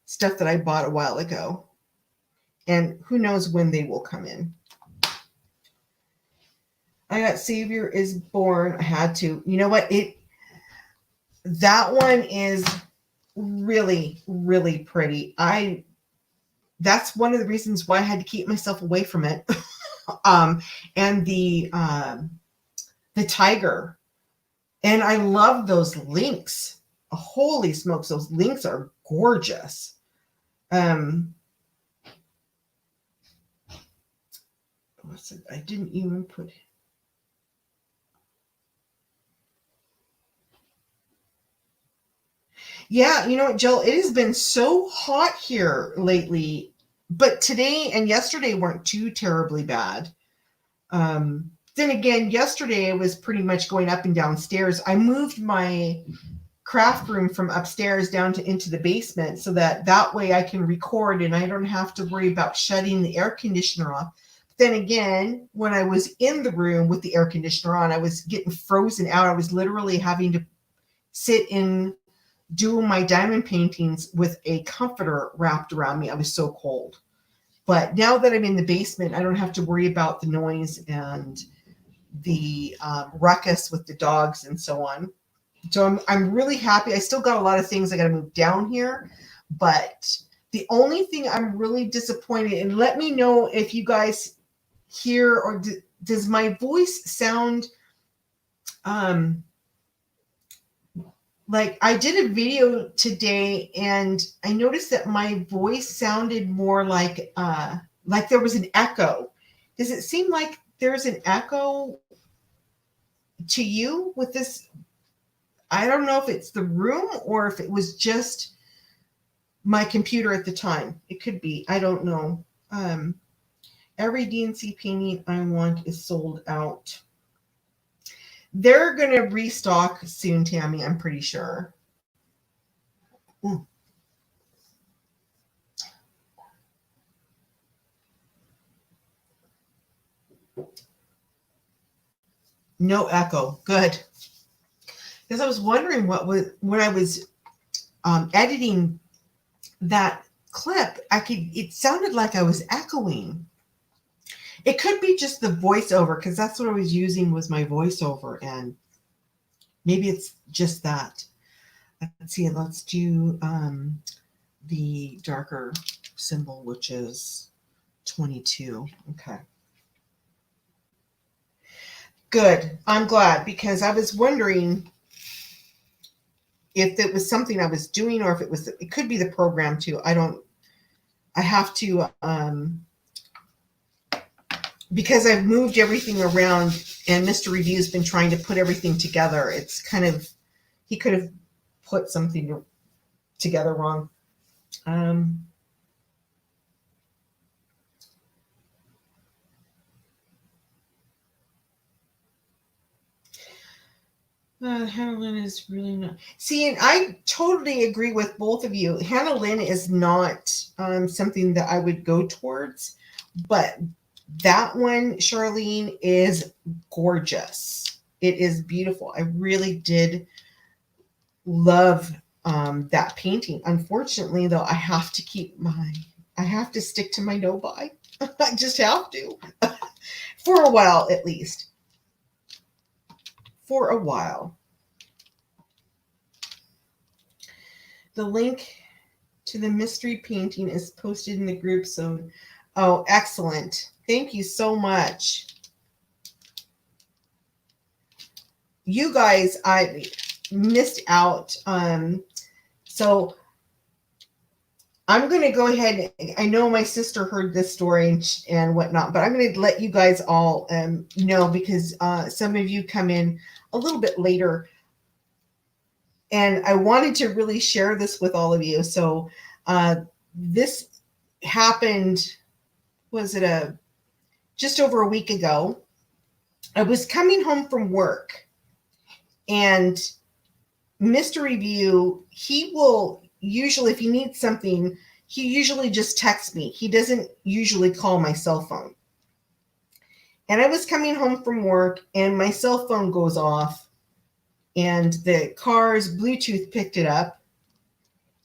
stuff that I bought a while ago. And who knows when they will come in. I got Savior is Born. I had to. You know what? That one is really, really pretty. That's one of the reasons why I had to keep myself away from it. And the tiger. And I love those links. Holy smokes, those links are gorgeous. What's it? I didn't even put. Yeah, you know what, Jill? It has been so hot here lately, but today and yesterday weren't too terribly bad. Then again, yesterday I was pretty much going up and downstairs. I moved my craft room from upstairs down into the basement so that way I can record and I don't have to worry about shutting the air conditioner off. Then again, when I was in the room with the air conditioner on, I was getting frozen out. I was literally having to sit in do my diamond paintings with a comforter wrapped around me. I was so cold. But now that I'm in the basement, I don't have to worry about the noise and the ruckus with the dogs and so on. So I'm really happy. I still got a lot of things I got to move down here, but the only thing I'm really disappointed, and let me know if you guys hear or does my voice sound like I did a video today and I noticed that my voice sounded more like there was an echo. Does it seem like there's an echo to you with this? I don't know if it's the room or if it was just my computer at the time. It could be. I don't know. Every DNC painting I want is sold out. They're going to restock soon, Tammy, I'm pretty sure. No echo. Good. Because I was wondering when I was editing that clip, it sounded like I was echoing. It could be just the voiceover, because that's what I was using was my voiceover, and Maybe it's just that. Let's see. Let's do the darker symbol, which is 22. Okay. Good. I'm glad, because I was wondering if it was something I was doing, or if it could be the program too. I have to, because I've moved everything around and Mr. Review's been trying to put everything together. It's kind of, he could have put something together wrong. Hannah Lynn is really not. See, and I totally agree with both of you. Hannah Lynn is not something that I would go towards, but that one, Charlene, is gorgeous. It is beautiful. I really did love that painting. Unfortunately, though, I have to stick to my no buy. I just have to for a while, at least. For a while. The link to the mystery painting is posted in the group. So, oh, excellent. Thank you so much. You guys, I missed out. So I'm going to go ahead. I know my sister heard this story and whatnot, but I'm going to let you guys all know, because some of you come in a little bit later. And I wanted to really share this with all of you. So this happened, just over a week ago. I was coming home from work, and Mr. Review, he will usually, if he needs something, he usually just texts me. He doesn't usually call my cell phone. And I was coming home from work, and my cell phone goes off, and the car's Bluetooth picked it up.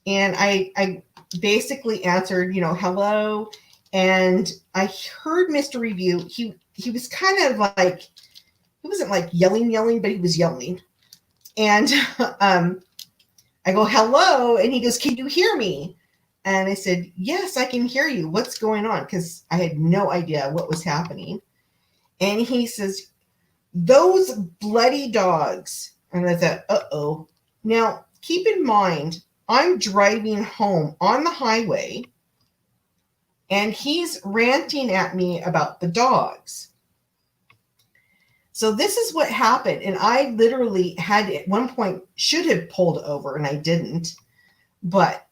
And I basically answered, hello. And I heard Mr. Review. He was kind of like, he wasn't like yelling, but he was yelling. And I go, hello. And he goes, can you hear me? And I said, yes, I can hear you. What's going on? Because I had no idea what was happening. And he says, those bloody dogs. And I thought, uh-oh. Now, keep in mind, I'm driving home on the highway, and he's ranting at me about the dogs. So this is what happened. And I literally had, at one point, should have pulled over, and I didn't. But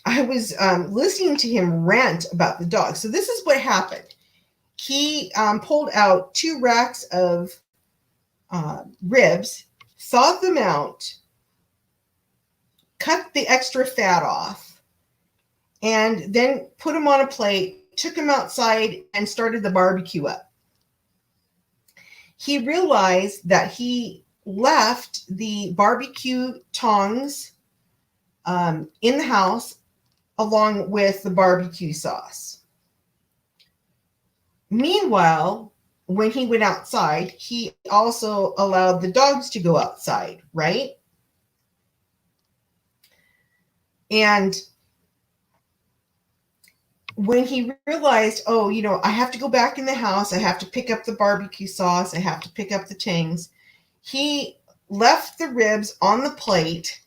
I was listening to him rant about the dogs. So this is what happened. He pulled out 2 racks of ribs, thawed them out, cut the extra fat off, and then put them on a plate, took them outside, and started the barbecue up. He realized that he left the barbecue tongs in the house along with the barbecue sauce. Meanwhile, when he went outside, he also allowed the dogs to go outside, right? And when he realized, I have to go back in the house, I have to pick up the barbecue sauce, I have to pick up the tings, he left the ribs on the plate,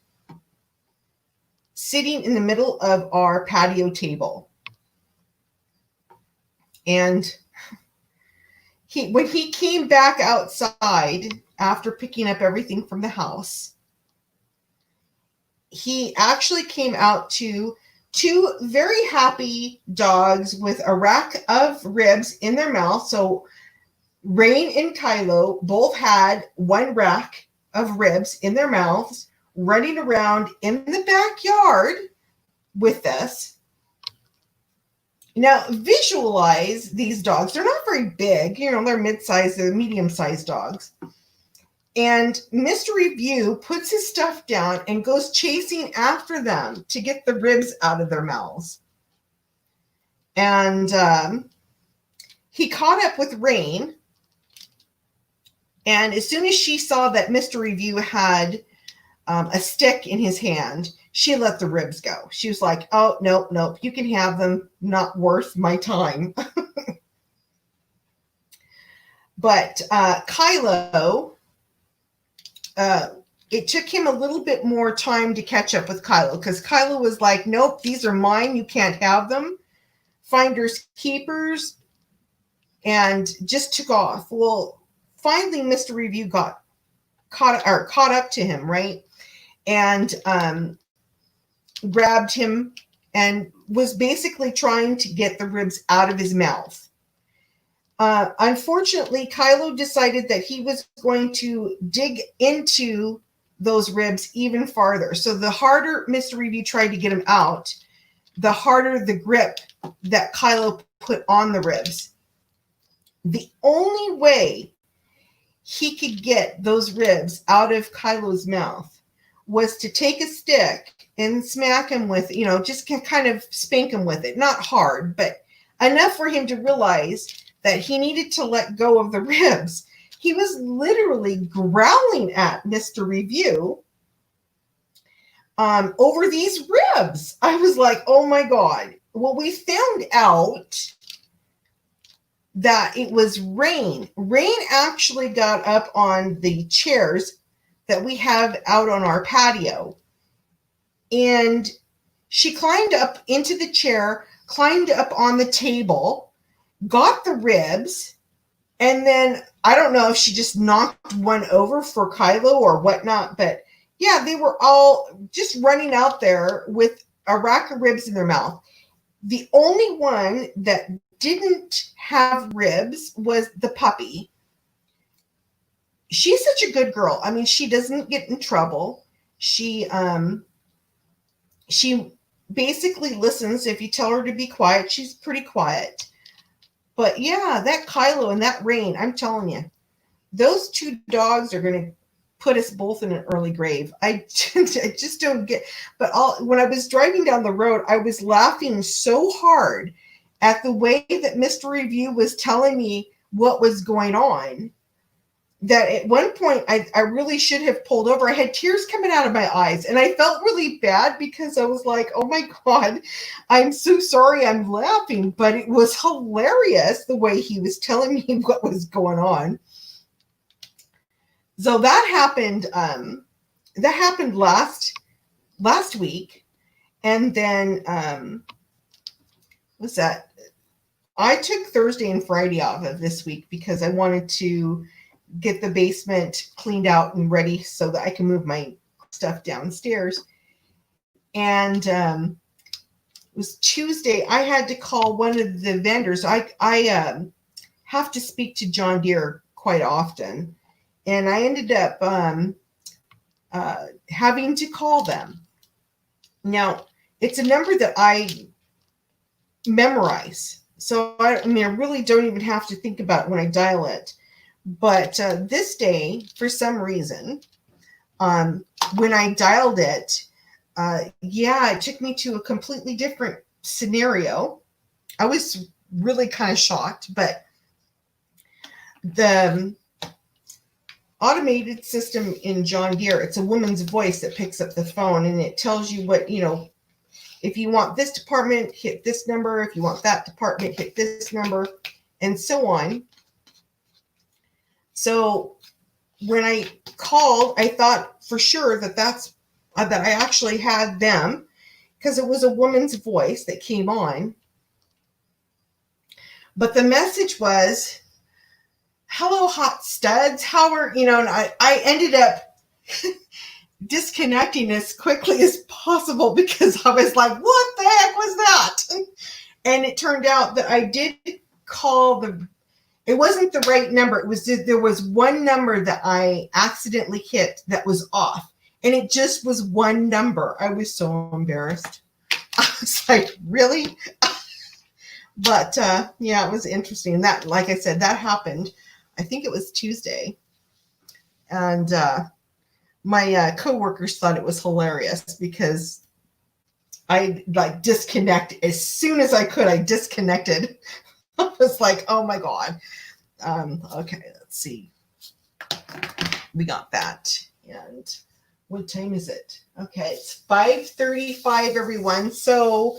sitting in the middle of our patio table. And when he came back outside after picking up everything from the house, he actually came out to 2 very happy dogs with a rack of ribs in their mouth. So Rain and Kylo both had 1 rack of ribs in their mouths, running around in the backyard with us. Now, visualize these dogs. They're not very big. They're mid-sized, they're medium-sized dogs. And Mr. Review puts his stuff down and goes chasing after them to get the ribs out of their mouths. And he caught up with Rain. And as soon as she saw that Mr. Review had a stick in his hand, she let the ribs go. She was like, oh, nope, you can have them. Not worth my time. But Kylo, it took him a little bit more time to catch up with Kylo, because Kylo was like, nope, these are mine. You can't have them. Finders keepers. And just took off. Well, finally, Mr. Review got caught up to him, right? And grabbed him and was basically trying to get the ribs out of his mouth. Unfortunately, Kylo decided that he was going to dig into those ribs even farther. So the harder Mr. Review tried to get him out, the harder the grip that Kylo put on the ribs. The only way he could get those ribs out of Kylo's mouth was to take a stick and smack him with, just kind of spank him with it. Not hard, but enough for him to realize that he needed to let go of the ribs. He was literally growling at Mr. Review over these ribs. I was like, oh my God. Well, we found out that it was Rain. Rain actually got up on the chairs that we have out on our patio. And she climbed up into the chair, climbed up on the table, got the ribs, and then I don't know if she just knocked one over for Kylo or whatnot, but yeah, they were all just running out there with a rack of ribs in their mouth. The only one that didn't have ribs was the puppy. She's such a good girl. I mean, she doesn't get in trouble. She basically listens. If you tell her to be quiet, she's pretty quiet. But yeah, that Kylo and that Rain, I'm telling you, those two dogs are going to put us both in an early grave. I just don't get. But when I was driving down the road, I was laughing so hard at the way that Mr. Review was telling me what was going on, that at one point I really should have pulled over. I had tears coming out of my eyes, and I felt really bad because I was like, oh my God, I'm so sorry I'm laughing. But it was hilarious the way he was telling me what was going on. So that happened last week. And then what's that? I took Thursday and Friday off of this week because I wanted to get the basement cleaned out and ready so that I can move my stuff downstairs. And it was Tuesday. I had to call one of the vendors. I have to speak to John Deere quite often. And I ended up having to call them. Now, it's a number that I memorize. So, I really don't even have to think about it when I dial it. But this day, for some reason, when I dialed it, it took me to a completely different scenario. I was really kind of shocked, but the automated system in John Deere, it's a woman's voice that picks up the phone, and it tells you what, if you want this department, hit this number. If you want that department, hit this number, and so on. So when I called, I thought for sure that I actually had them, because it was a woman's voice that came on. But the message was, hello, hot studs. How are, and I ended up disconnecting as quickly as possible because I was like, what the heck was that? And it turned out that I did call it wasn't the right number. It was there was one number that I accidentally hit that was off, and it just was one number. I was so embarrassed. I was like, really? But it was interesting. That, like I said, that happened. I think it was Tuesday, and my coworkers thought it was hilarious because I disconnect as soon as I could. I disconnected. I was like, oh my God. Okay, let's see. we got that. And what time is it? Okay, it's 5:35, everyone. So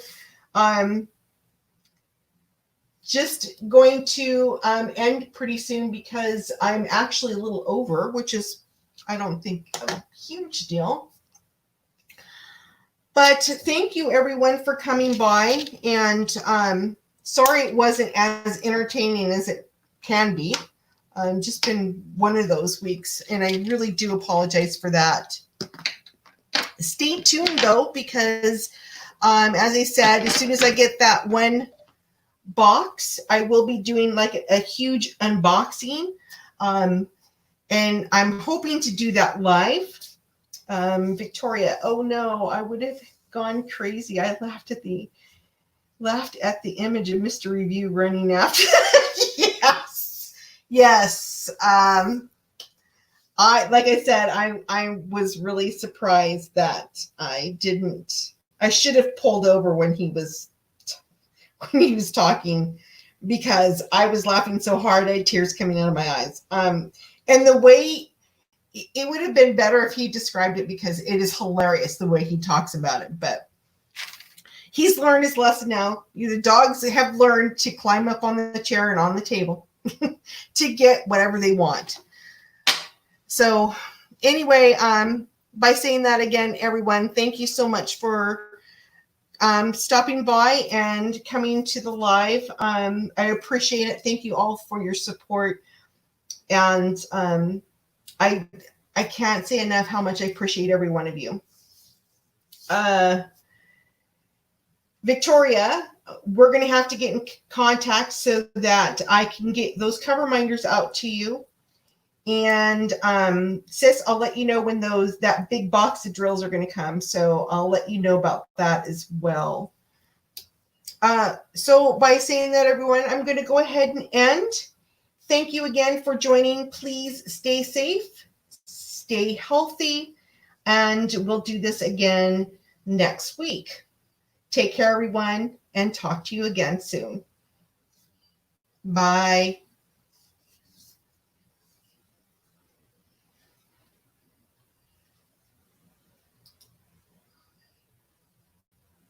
just going to end pretty soon because I'm actually a little over, which is, I don't think, a huge deal. But thank you, everyone, for coming by. And sorry it wasn't as entertaining as it can be. Just been one of those weeks, and I really do apologize for that. Stay tuned, though, because as I said, as soon as I get that one box, I will be doing like a huge unboxing. And I'm hoping to do that live. Victoria, oh no, I would have gone crazy. I laughed at the image of Mr. Review running after. Yes. Like I said, I was really surprised that I should have pulled over when he was talking, because I was laughing so hard I had tears coming out of my eyes. And the way it would have been better if he described it, because it is hilarious the way he talks about it. But he's learned his lesson now. The dogs have learned to climb up on the chair and on the table to get whatever they want. So anyway, by saying that again, everyone, thank you so much for stopping by and coming to the live. I appreciate it. Thank you all for your support. And I can't say enough how much I appreciate every one of you. Victoria, we're going to have to get in contact so that I can get those cover minders out to you. And sis, I'll let you know when that big box of drills are going to come. So I'll let you know about that as well. So by saying that, everyone, I'm going to go ahead and end. Thank you again for joining. Please stay safe, stay healthy, and we'll do this again next week. Take care, everyone, and talk to you again soon. Bye.